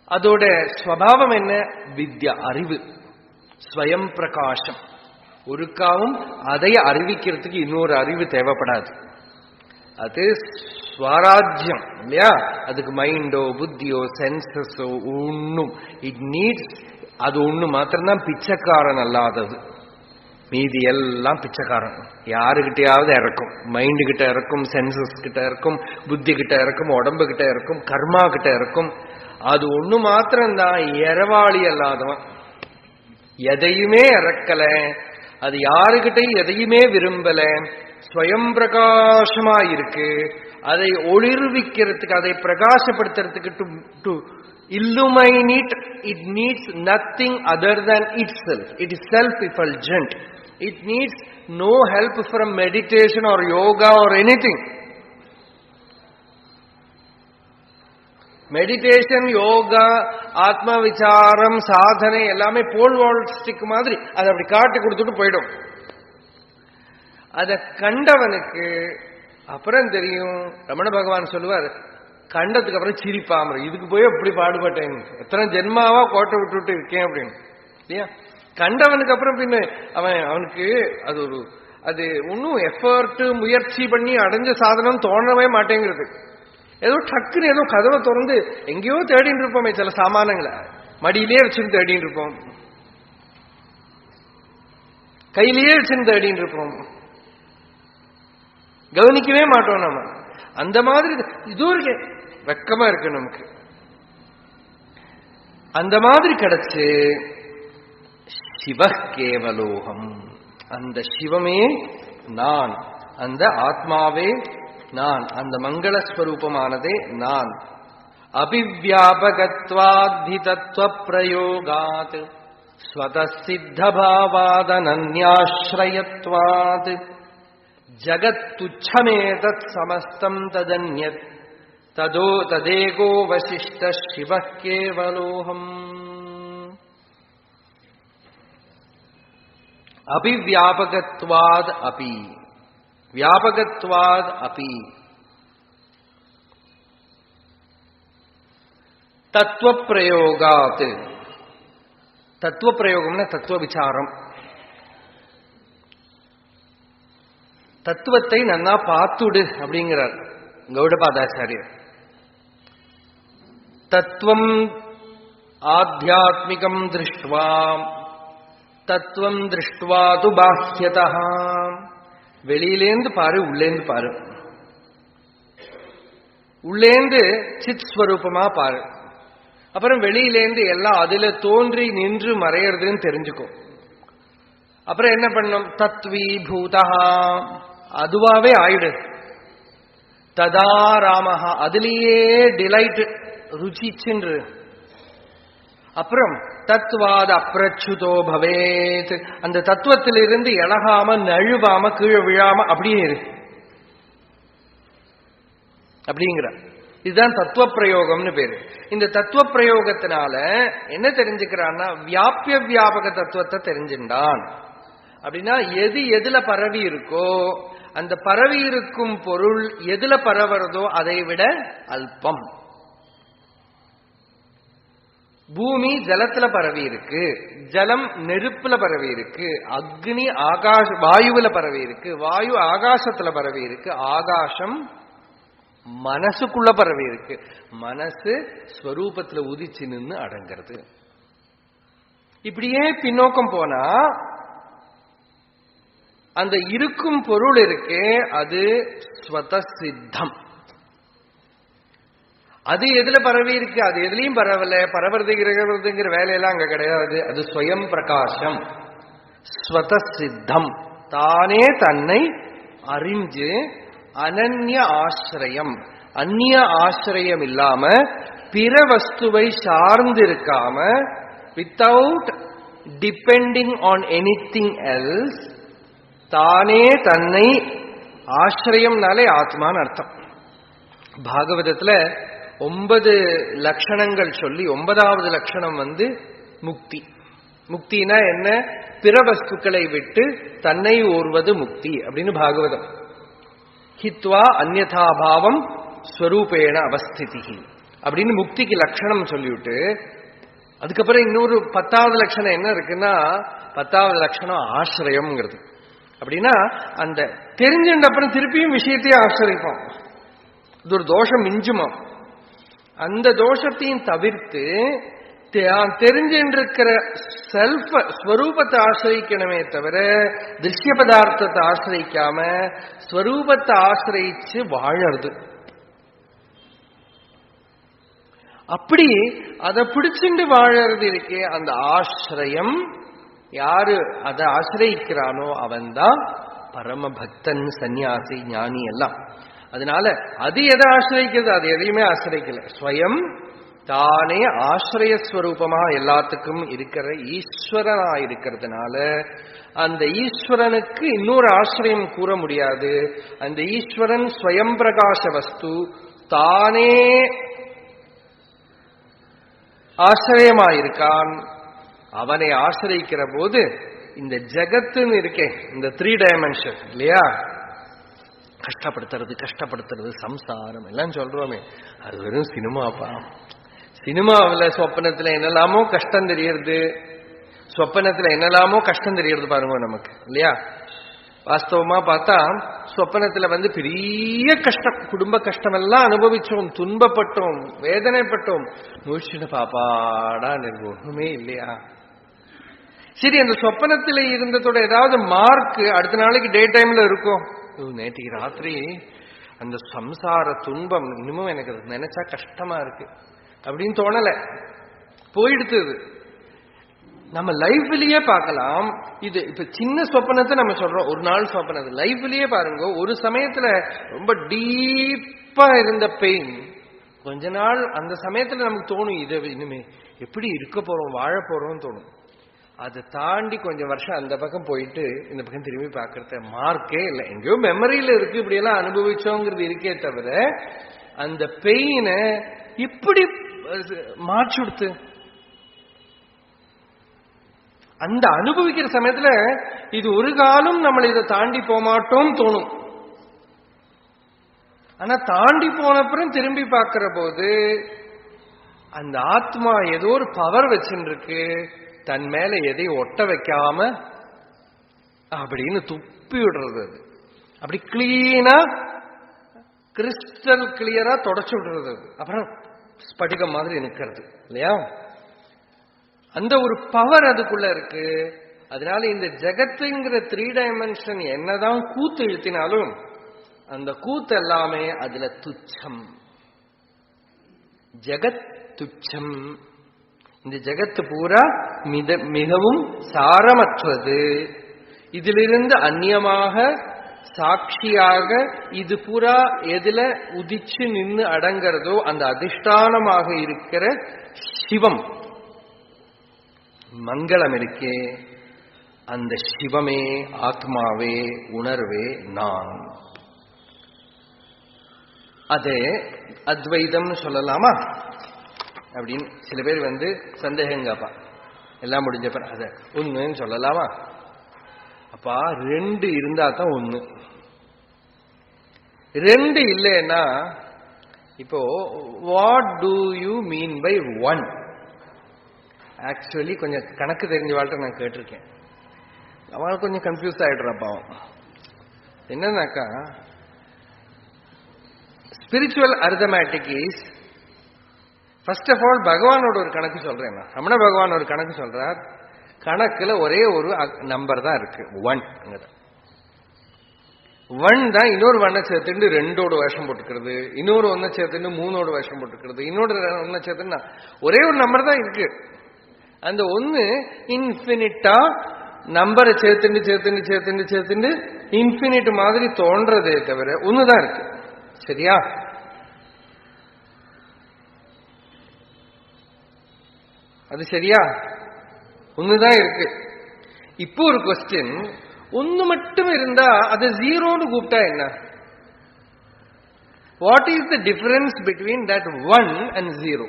அதோட ஸ்வபாவம் என்ன? வித்யா, அறிவு, ஸ்வயம் பிரகாசம். ஒருக்காவும் அதை அறிவிக்கிறதுக்கு இன்னொரு அறிவு தேவைப்படாது. அது ஸ்வராஜ்யம் இல்லையா? அதுக்கு மைண்டோ புத்தியோ சென்சஸோ ஒன்னும் இட் நீட்ஸ். அது ஒண்ணு மாத்திரம்தான் பிச்சைக்காரன் அல்லாதது. மீதி எல்லாம் பிச்சைக்காரன். யாருகிட்டையாவது இறக்கும், மைண்டு கிட்ட இறக்கும், சென்சஸ் கிட்ட இருக்கும், புத்தி கிட்ட இருக்கும், உடம்பு கிட்ட இருக்கும், கர்மா கிட்ட இருக்கும். அது ஒண்ணு மாத்திரம்தான் இரவாளி அல்லாதவன். எதையுமே இறக்கல, அது யாருகிட்டையும் எதையுமே விரும்பல, ஸ்வயம் பிரகாசமா இருக்கு. அதை ஒளிர்விக்கிறதுக்கு, அதை பிரகாசப்படுத்துறதுக்கு, to illuminate, it needs nothing other than itself. It is self-effulgent. It needs no help from meditation or yoga or anything. Meditation, yoga, ஆத்ம விசாரம், சாதனை எல்லாமே போல் வால் ஸ்டிக் மாதிரி அதை அப்படி காட்டி கொடுத்துட்டு போயிடும். அதை கண்டவனுக்கு அப்புறம் தெரியும். ரமண பகவான் சொல்லுவார், கண்டதுக்கு அப்புறம் சிரிப்பாம, இதுக்கு போய் அப்படி பாடுபட்டேன், எத்தனை ஜென்மாவா கோட்டை விட்டுட்டு இருக்கேன் அப்படின்னு இல்லையா? கண்டவனுக்கு அப்புறம் பின்ன அவனுக்கு அது ஒரு அது ஒன்னும் எஃபர்ட் முயற்சி பண்ணி அடைஞ்ச சாதனம் தோணவே மாட்டேங்கிறது. ஏதோ டக்குன்னு ஏதோ கதவை திறந்து எங்கேயோ தேடிட்டு இருப்போமே, சில சாமானங்களை மடியிலே வச்சுன்னு தேடிட்டு இருப்போம், கையிலேயே வச்சுன்னு தேடிட்டு இருப்போம், கவனிக்கவே மாட்டோம் நம்ம. அந்த மாதிரி இதுவும் இருக்கு, வெக்கமா இருக்கு நமக்கு. அந்த மாதிரி கிடைச்சு சிவ கேவலோகம், அந்த சிவமே நான், அந்த ஆத்மாவே நான், அந்த மங்களஸ்வரூபமானதே நான். அபிவ்யாபகத்வாத்தி தத்துவ பிரயோகாத் ஸ்வதசித்தபாவாதனன்யாஸ்ரயத்வாத் ஜகத்துச்சமேதத் சமஸ்தம் ததன்யத் ததேகோ வசிஷ்ட சிவ கேவலோகம். அபிவ்யாபகத்வாத் அபி, வியாபகத்வாத் அபி, தத்துவ பிரயோகாத். தத்துவ பிரயோகம்னா தத்துவ விசாரம். தத்துவத்தை நன்னா பார்த்துடு அப்படிங்கிறார் கௌடபாதாச்சாரியர். தத்துவம் ஆத்தியாத்மிகம் திருஷ்டுவா, தத்துவம் திருஷ்டுவா து பாஹ்யதா. வெளியிலேந்து பாரு, உள்ளேந்து பாரு. உள்ளேந்து சித் ஸ்வரூபமா பாரு, அப்புறம் வெளியிலேந்து எல்லாம் அதுல தோன்றி நின்று மறையறதுன்னு தெரிஞ்சுக்கும். அப்புறம் என்ன பண்ணும்? தத்வி பூதா, அதுவாவே ஆயிடு. ததா ராமஹா, அதுலேயே டிலைட் ருச்சிச்சுன்று. அப்புறம் தத்துவாத அப்ரச்சுதோ பவேத், அந்த தத்துவத்திலிருந்து இழகாம நழுவாம கீழே விழாம அப்படியே இருக்கு அப்படிங்கிற. இதுதான் தத்துவ பிரயோகம்னு பேரு. இந்த தத்துவ பிரயோகத்தினால என்ன தெரிஞ்சுக்கிறான்னா வியாபிய வியாபக தத்துவத்தை தெரிஞ்சுட்டான். அப்படின்னா எது எதுல பரவி இருக்கோ அந்த பரவி இருக்கும் பொருள் எதுல பரவுறதோ அதை விட அல்பம். பூமி ஜலத்துல பரவி இருக்கு, ஜலம் நெருப்புல பரவி இருக்கு, அக்னி ஆகாஷ வாயுவில பரவி இருக்கு, வாயு ஆகாசத்துல பரவி இருக்கு, ஆகாசம் மனசுக்குள்ள பரவி இருக்கு, மனசு ஸ்வரூபத்துல உதிச்சு நின்று அடங்கிறது. இப்படியே பின்னோக்கம் போனா அந்த இருக்கும் பொருள் இருக்கே அது ஸ்வத சித்தம். அது எதுல பரவி இருக்கு, அது எதுலயும் பரவல, பரவறதுங்கிற வேலையெல்லாம் அங்க கிடையாது. அது ஸ்வயம் பிரகாசம், ஸ்வத சித்தம், தானே தன்னை அறிஞ்சு அனன்ய ஆசிரியம், அந்நிய ஆசிரியம் இல்லாம பிற வஸ்துவை சார்ந்திருக்காம, without depending on anything else, தானே தன்னை ஆசிரியம்னாலே ஆத்மான்னு அர்த்தம். பாகவதத்துல 9 லட்சணங்கள் சொல்லி 9வது லட்சணம் முக்தி. முக்தினா என்ன? பிற வஸ்துக்களை விட்டு தன்னை ஓர்வது முக்தி அப்படின்னு பாகவதம். ஹித்வா அந்யதாபாவம் ஸ்வரூபேண அவஸ்திதி அப்படின்னு முக்திக்கு லட்சணம் சொல்லிவிட்டு அதுக்கப்புறம் இன்னொரு 10வது லட்சணம் என்ன இருக்குன்னா 10வது லட்சணம் ஆசிரியம்ங்கிறது. அப்படின்னா அந்த தெரிஞ்சின்ற அப்புறம் திருப்பியும் விஷயத்தையே ஆசிரியப்போம். இது ஒரு தோஷம் மிஞ்சுமா, அந்த தோஷத்தையும் தவிர்த்து தெரிஞ்சின்றிருக்கிற செல்ஃப் ஸ்வரூபத்தை ஆசிரிக்கணுமே தவிர திருஷ்ய பதார்த்தத்தை ஆசிரிக்காம ஸ்வரூபத்தை ஆசிரிச்சு வாழறது. அப்படி அதை பிடிச்சுண்டு வாழறது இருக்கே அந்த ஆசிரியம், யாரு அதை ஆசிரியிக்கிறானோ அவன்தான் பரம பக்தன், சன்னியாசி, ஞானி எல்லாம். அதனால அது எதை ஆசிரியிக்கிறது? அது எதையுமே ஆசிரிக்கல. ஸ்வயம் தானே ஆசிரியஸ்வரூபமா எல்லாத்துக்கும் இருக்கிற ஈஸ்வரனா இருக்கிறதுனால அந்த ஈஸ்வரனுக்கு இன்னொரு ஆசிரியம் கூற முடியாது. அந்த ஈஸ்வரன் ஸ்வயம் பிரகாச வஸ்து, தானே ஆசிரியமாயிருக்கான். அவனை ஆசிரியிக்கிற போது இந்த ஜகத்துன்னு இருக்கே, இந்த 3 டைமென்ஷன் இல்லையா, கஷ்டப்படுத்துறது சம்சாரம் எல்லாம் சொல்றோமே, அது வெறும் சினிமாப்பா. சினிமாவில் சொப்பனத்துல என்னெல்லாமோ கஷ்டம் தெரியறது, சொப்பனத்துல என்னெல்லாமோ கஷ்டம் தெரியறது பாருங்க நமக்கு இல்லையா. வாஸ்தவமா பார்த்தா சொப்பனத்துல பெரிய கஷ்டம், குடும்ப கஷ்டம் எல்லாம் அனுபவிச்சோம், துன்பப்பட்டோம், வேதனைப்பட்டோம், முழிச்சுட்டு பாப்பாடா ஒண்ணுமே இல்லையா. சரி, அந்த சொப்பனத்துல இருந்ததோட ஏதாவது மார்க் அடுத்த நாளைக்கு டே டைம்ல இருக்கும். நேற்றுக்கு ராத்திரி அந்த சம்சார துன்பம் இன்னமும் எனக்கு நினைச்சா கஷ்டமா இருக்கு அப்படின்னு தோணல, போயிடுத்து. நம்ம லைஃப்லயே பார்க்கலாம். இது இப்ப சின்ன சொப்பனத்தை நம்ம சொல்றோம், ஒரு நாள் சொப்பனத்தை லைஃப்லயே பாருங்க. ஒரு சமயத்துல ரொம்ப டீப்பா இருந்த பெயின் கொஞ்ச நாள் அந்த சமயத்துல நமக்கு தோணும், இது இனிமே எப்படி இருக்க போறோம், வாழ போறோம்னு தோணும். அதை தாண்டி கொஞ்சம் வருஷம் அந்த பக்கம் போயிட்டு இந்த பக்கம் திரும்பி பார்க்கறது மார்க்கே இல்லை, எங்கேயோ மெமரியில இருக்கு, இப்படி எல்லாம் அனுபவிச்சோங்கிறது இருக்கே தவிர அந்த பெயினை இப்படி மாற்றி கொடுத்து அந்த அனுபவிக்கிற சமயத்துல இது ஒரு காலம் நம்மளை இதை தாண்டி போமாட்டோம் தோணும். ஆனா தாண்டி போனப்புறம் திரும்பி பார்க்கிற போது அந்த ஆத்மா ஏதோ ஒரு பவர் வச்சுருக்கு, தன் மேல எதையும் ஒட்ட வைக்காம அப்படின்னு துப்பி விடுறது. அது அப்படி கிளீனா கிறிஸ்டல் கிளியரா தொடச்சு விடுறது. அப்புறம் ஸ்படிகம் மாதிரி நிற்கிறது இல்லையா. அந்த ஒரு பவர் அதுக்குள்ள இருக்கு. அதனால இந்த ஜெகத்துங்கிற 3 டைமென்ஷன் என்னதான் கூத்து இழுத்தினாலும் அந்த கூத்து எல்லாமே அதுல துச்சம். ஜெகத் துச்சம். இந்த ஜெகத்து பூரா மிகவும் சாரமற்றது. இதிலிருந்து அந்நியமாக சாட்சியாக இது பூரா எதுல உதிச்சு நின்று அடங்கிறதோ அந்த அதிஷ்டானமாக இருக்கிற சிவம், மங்களம் இருக்கே, அந்த சிவமே, ஆத்மாவே, உணர்வே நான். அதே அத்வைதம் சொல்லலாமா அப்படின்னு சில பேர் சந்தேகங்கப்பா. எல்லாம் முடிஞ்சப்ப அத ஒண்ணுன்னு சொல்லலாமா? அப்பா ரெண்டு இருந்தா தான் ஒண்ணு. ரெண்டு இல்லைன்னா இப்போ what do you mean by one? Actually கொஞ்சம் கணக்கு தெரிஞ்ச வாழ்க்கை நான் கேட்டிருக்கேன். அவன் கொஞ்சம் கன்ஃபியூஸ் ஆயிடுறாப்பா. என்னன்னாக்கா spiritual arithmetic is first of all பகவானோட ஒரு கணக்கு சொல்றேன். ரமண பகவான் ஒரு கணக்கு சொல்றார். கணக்குல ஒரே ஒரு நம்பர் தான் இருக்கு, ஒன். ஒன் தான் இன்னொரு ஒன்னை சேர்த்துட்டு ரெண்டோட வேஷம் போட்டுக்கிறது, இன்னொரு ஒன்னை சேர்த்துட்டு மூணோட வேஷம் போட்டுக்கிறது, இன்னொரு ஒன்னை சேர்த்துன்னா ஒரே ஒரு நம்பர் தான் இருக்கு. அந்த ஒன்னு இன்ஃபினிட்டா நம்பரை சேர்த்துண்டு சேர்த்துண்டு சேர்த்துண்டு சேர்த்துண்டு இன்ஃபினிட் மாதிரி தோன்றதே தவிர ஒண்ணுதான் இருக்கு. சரியா? அது சரியா? ஒண்ணுதான் இருக்கு. இப்போ ஒரு கொஸ்டின், ஒன்னு மட்டும் இருந்தா அது ஜீரோன்னு கூப்பிட்டா என்ன? What is the difference between that one and zero?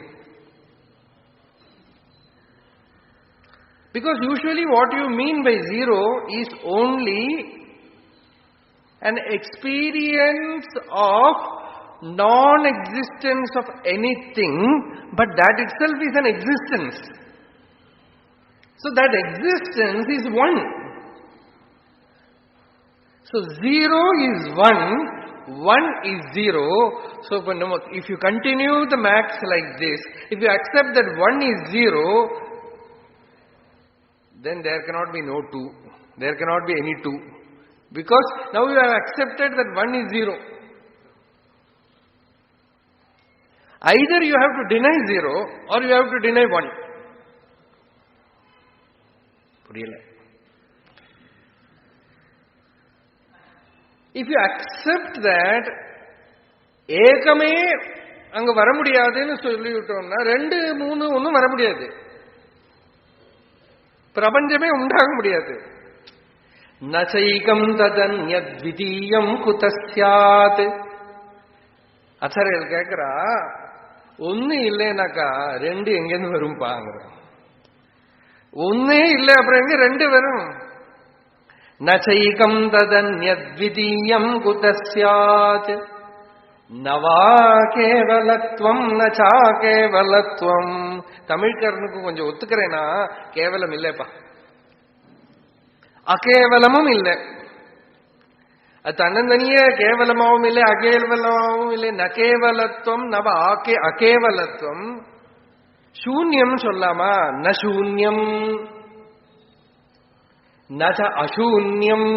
Because usually what you mean by zero is only an experience of non-existence of anything, but that itself is an existence. So that existence is one. So zero is one, one is zero. So if you continue the maths like this, if you accept that one is zero, then there cannot be no two. There cannot be any two. Because now you have accepted that one is zero. Either you have to deny zero or you have to deny one. Puriyala. If you accept that ஏகமே அங்க வர முடியாதுன்னு சொல்லிவிட்டோம்னா ரெண்டு மூணு ஒன்னும் வர முடியாது, பிரபஞ்சமே உண்டாக முடியாது. நசைகம் ததன்யத்விதீயம் குதஸ்யாத். அச்சரியல் கேட்கிறா, ஒன்னு இல்லைனாக்கா ரெண்டு எங்கேருந்து வரும்பாங்க. ஒன்னே இல்லை அப்புறம் எங்க ரெண்டு வரும்? நசைகம் ததன்யத்விதீயம் குதஸ்யாத் நவா கேவலத்வம் நச்சா கேவலத்வம். தமிழ்காரனுக்கு கொஞ்சம் ஒத்துக்கிறேனா, கேவலம் இல்லைப்பா, அகேவலமும் இல்லை. அது தன்னந்தனிய கேவலமாவும் இல்லை அகேவலமாவும் இல்லை. நகேவலத்துவம் நவ அகேவலத்துவம். சூன்யம் சொல்லாமா? ந சூன்யம் நச்ச அசூன்யம்.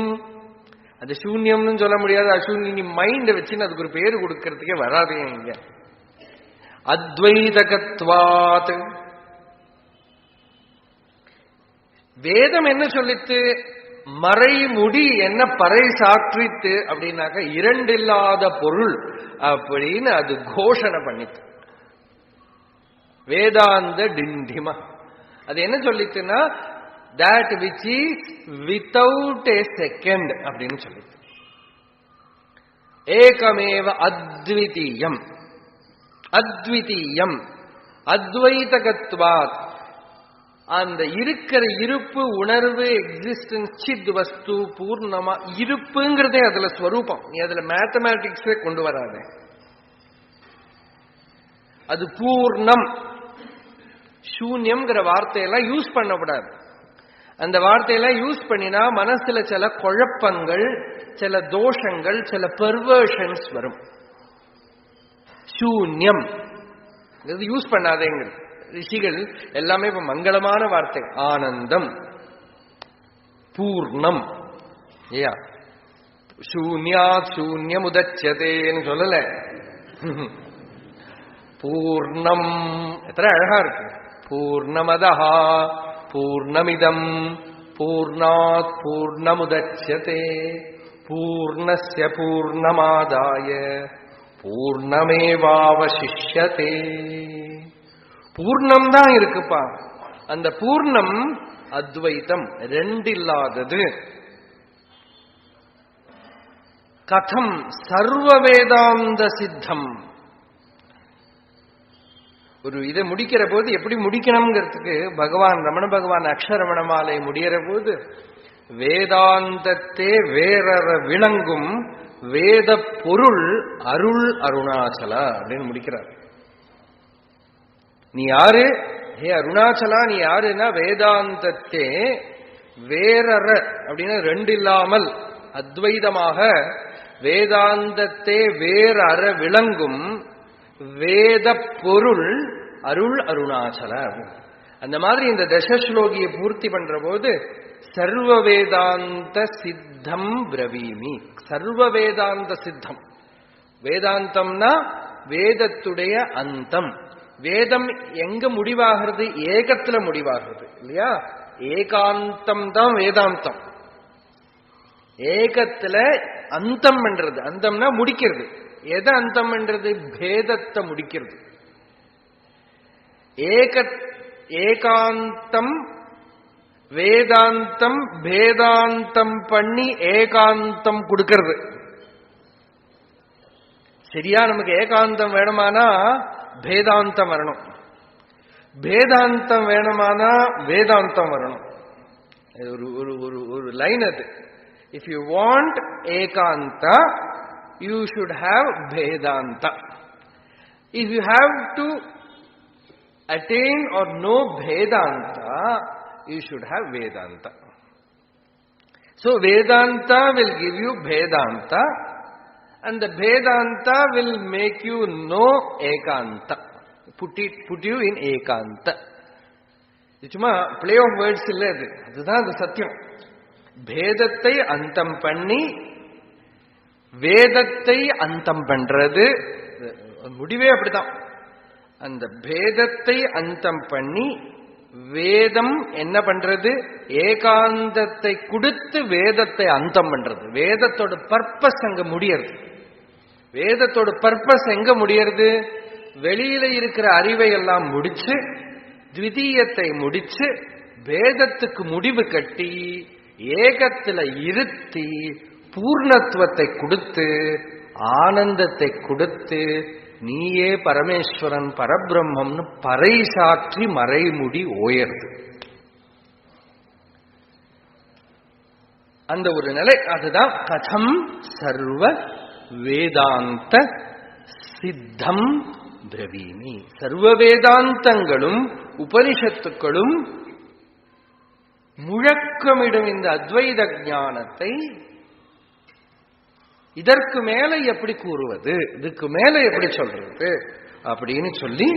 அது சூன்யம்னு சொல்ல முடியாது, அசூன்யம். மைண்ட வச்சுன்னு அதுக்கு ஒரு பேரு கொடுக்கறதுக்கே வராது இங்க. அத்வைதகத்வாத். வேதம் என்ன சொல்லித்து? மறைமுடி என்ன பறை சாற்றித்து அப்படின்னாக்க இரண்டில்லாத பொருள் அப்படின்னு அது கோஷணை பண்ணித்து. வேதாந்த டிண்டிமா அது என்ன சொல்லித்துன்னா that which is without a second அப்படின்னு சொல்லித்து. ஏகமேவ அத்விதீயம். அத்விதீயம் அத்வைதகத்வாத். அந்த இருக்கிற இருப்பு உணர்வு எக்ஸிஸ்டன்ஸ் சித் வஸ்து பூர்ணமா இருப்புங்கிறதே அதுல ஸ்வரூபம். நீ அதுல மேத்தமேட்டிக்ஸே கொண்டு வராத. அது பூர்ணம். சூன்யம்ங்கிற வார்த்தையெல்லாம் யூஸ் பண்ணக்கூடாது. அந்த வார்த்தையெல்லாம் யூஸ் பண்ணினா மனசுல சில குழப்பங்கள், சில தோஷங்கள், சில பெர்வர்ஷன்ஸ் வரும். சூன்யம் யூஸ் பண்ணாதேங்கிறது. ரிஷிகள் எல்லாமே இப்ப மங்களமான வார்த்தை. ஆனந்தம், பூர்ணம். ஏயா சூன்யாத் சூன்யம் உதச்சதேன்னு சொல்லல. பூர்ணம் எத்தனை அழகா இருக்கு. பூர்ணமதஹா பூர்ணமிதம் பூர்ணாத் பூர்ணமுதச்யதே பூர்ணஸ்ய பூர்ணமாதாய பூர்ணமேவாவசிஷ்யதே. பூர்ணம் தான் இருக்குப்பா, அந்த பூர்ணம் அத்வைதம், ரெண்டில்லாதது. கதம் சர்வ வேதாந்த சித்தம். ஒரு இதை முடிக்கிற போது எப்படி முடிக்கணுங்கிறதுக்கு பகவான் ரமண பகவான் அக்ஷரமண மாலை முடிகிற போது வேதாந்தத்தே வேறற விளங்கும் வேத பொருள் அருள் அருணாச்சலா அப்படின்னு முடிக்கிறார். நீ யாரு? ஹே அருணாச்சலா, நீ யாருன்னா வேதாந்தத்தே வேறற அப்படின்னா ரெண்டு இல்லாமல் அத்வைதமாக வேதாந்தத்தே வேறற விளங்கும் வேத பொருள் அருள் அருணாச்சல. அந்த மாதிரி இந்த தசஸ்லோகியை பூர்த்தி பண்ற போது சர்வ வேதாந்த சித்தம் பிரவீமி. சர்வ வேதாந்த சித்தம். வேதாந்தம்னா வேதத்துடைய அந்தம். வேதம் எங்க முடிவாகிறது? ஏகத்துல முடிவாகிறது இல்லையா? ஏகாந்தம் தான் வேதாந்தம். ஏகத்துல அந்தம் பண்றது. அந்தம்னா முடிக்கிறது. எதை அந்தம் பண்றது? பேதத்தை முடிக்கிறது. ஏகாந்தம் வேதாந்தம் பேதாந்தம் பண்ணி ஏகாந்தம் கொடுக்கிறது. சரியா? நமக்கு ஏகாந்தம் வேணுமானா பேதாந்தம் வரணும், பேதாந்தம் வேணுமானா வேதாந்தம் வரணும். ஒரு லைன் அது. இஃப் யூ வாண்ட் ஏகாந்தா you should have Vedanta. If you have to attain or know Vedanta, you should have Vedanta. So Vedanta will give you Vedanta, and the Vedanta will make you know Ekanta. Put you in Ekanta. இதுமா play of words இல்ல அது. அதுதான் அது சத்தியம். பேதத்தை அந்தம் பண்ணி வேதத்தை அந்தம் பண்றது முடிவே அப்படிதான். அந்த பேதத்தை அந்தம் பண்ணி வேதம் என்ன பண்றது? ஏகாந்தத்தை கொடுத்து வேதத்தை அந்தம் பண்றது. வேதத்தோட பர்பஸ் அங்க முடியறது. வேதத்தோட பர்பஸ் எங்க முடியறது? வெளியில இருக்கிற அறிவை எல்லாம் முடிச்சு த்விதீயத்தை முடிச்சு வேதத்துக்கு முடிவு கட்டி ஏகத்துல இருத்தி பூர்ணத்துவத்தை கொடுத்து ஆனந்தத்தை கொடுத்து நீயே பரமேஸ்வரன் பரபிரம்மம்னு பறைசாற்றி மறைமுடி ஓயறது. அந்த ஒரு நிலை. அதுதான் கதம் சர்வ வேதாந்த சித்தம் பிரவீமி. சர்வ வேதாந்தங்களும் உபனிஷத்துக்களும் முழக்கமிடும் இந்த அத்வைத ஞானத்தை இதற்கு மேல எப்படி கூறுவது, இதுக்கு மேல எப்படி சொல்றது அப்படின்னு சொல்லி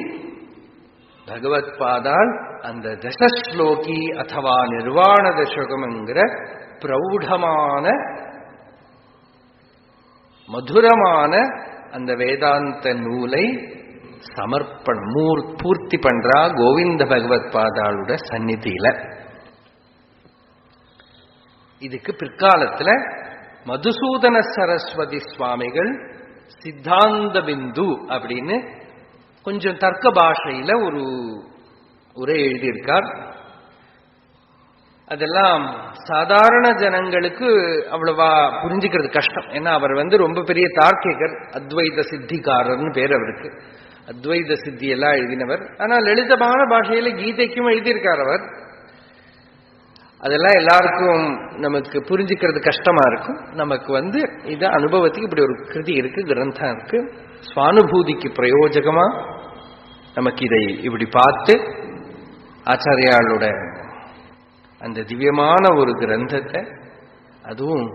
பகவத் பாதால் அந்த தசஸ்லோகி அத்தவா நிர்வாண தசகம் என்கிற பிரௌடமான மதுரமான அந்த வேதாந்த நூலை பூர்த்தி பண்றா கோவிந்த பகவத் பாதாளோட சந்நிதியில. இதுக்கு பிற்காலத்துல மதுசூதன சரஸ்வதி சுவாமிகள் சித்தாந்த பிந்து அப்படின்னு கொஞ்சம் தர்க்க பாஷையில ஒரு உரை எழுதியிருக்கார். அதெல்லாம் சாதாரண ஜனங்களுக்கு அவ்வளவா புரிஞ்சுக்கிறது கஷ்டம். ஏன்னா அவர் ரொம்ப பெரிய தார்க்கிகர், அத்வைத சித்திகாரர்னு பேர் அவருக்கு. அத்வைத சித்தி எல்லாம் எழுதினவர். ஆனா லலிதமான பாஷையில கீதைக்கும் எழுதியிருக்கார் அவர். அதெல்லாம் எல்லாருக்கும் நமக்கு புரிஞ்சுக்கிறது கஷ்டமா இருக்கும். நமக்கு இது அனுபவத்துக்கு இப்படி ஒரு கிருதி இருக்கு, கிரந்தம் இருக்கு. சுவானுபூதிக்கு பிரயோஜகமா நமக்கு இதை இப்படி பார்த்து ஆச்சாரியாளோட அந்த திவ்யமான ஒரு கிரந்தத்தை, அதுவும்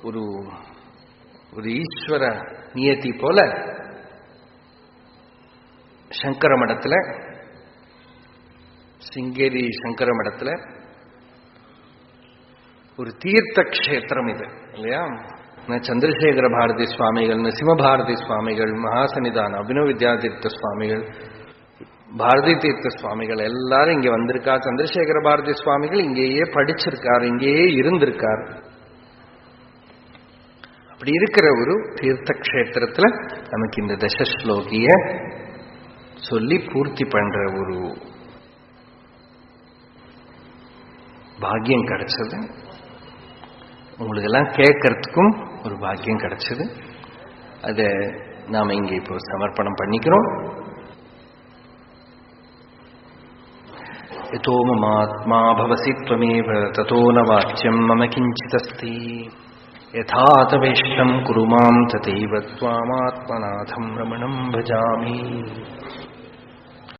ஒரு ஒரு ஈஸ்வர நியதி போல சங்கர மடத்துல, சிங்கேரி சங்கர மடத்துல ஒரு தீர்த்த கஷேத்திரம் இது இல்லையா? சந்திரசேகர பாரதி சுவாமிகள், நரசிம்ம பாரதி சுவாமிகள், மகாசன்னிதான அபினவ வித்யாதீர்த்த சுவாமிகள், பாரதி தீர்த்த சுவாமிகள் எல்லாரும் இங்க வந்திருக்கா. சந்திரசேகர பாரதி சுவாமிகள் இங்கேயே படிச்சிருக்கார், இங்கேயே இருந்திருக்கார். அப்படி இருக்கிற ஒரு தீர்த்த கஷேத்திரத்துல நமக்கு இந்த தசஸ்லோகிய சொல்லி பூர்த்தி பண்ற ஒரு பாக்கியம் கிடைச்சது. உங்களுக்கெல்லாம் கேட்கறதுக்கும் ஒரு பாக்கியம் கிடைச்சது. அதை நாம இங்க இப்போ சமர்ப்பணம் பண்ணிக்கிறோம். யதோ மமாத்மா பவசி த்வமேவ ததோ ந வாச்யம் மம கிஞ்சிதஸ்தி யதா தவேஷ்டம் குரு மாம் ததைவ த்வாமாத்மநாதம் ரமணம் பஜாமி.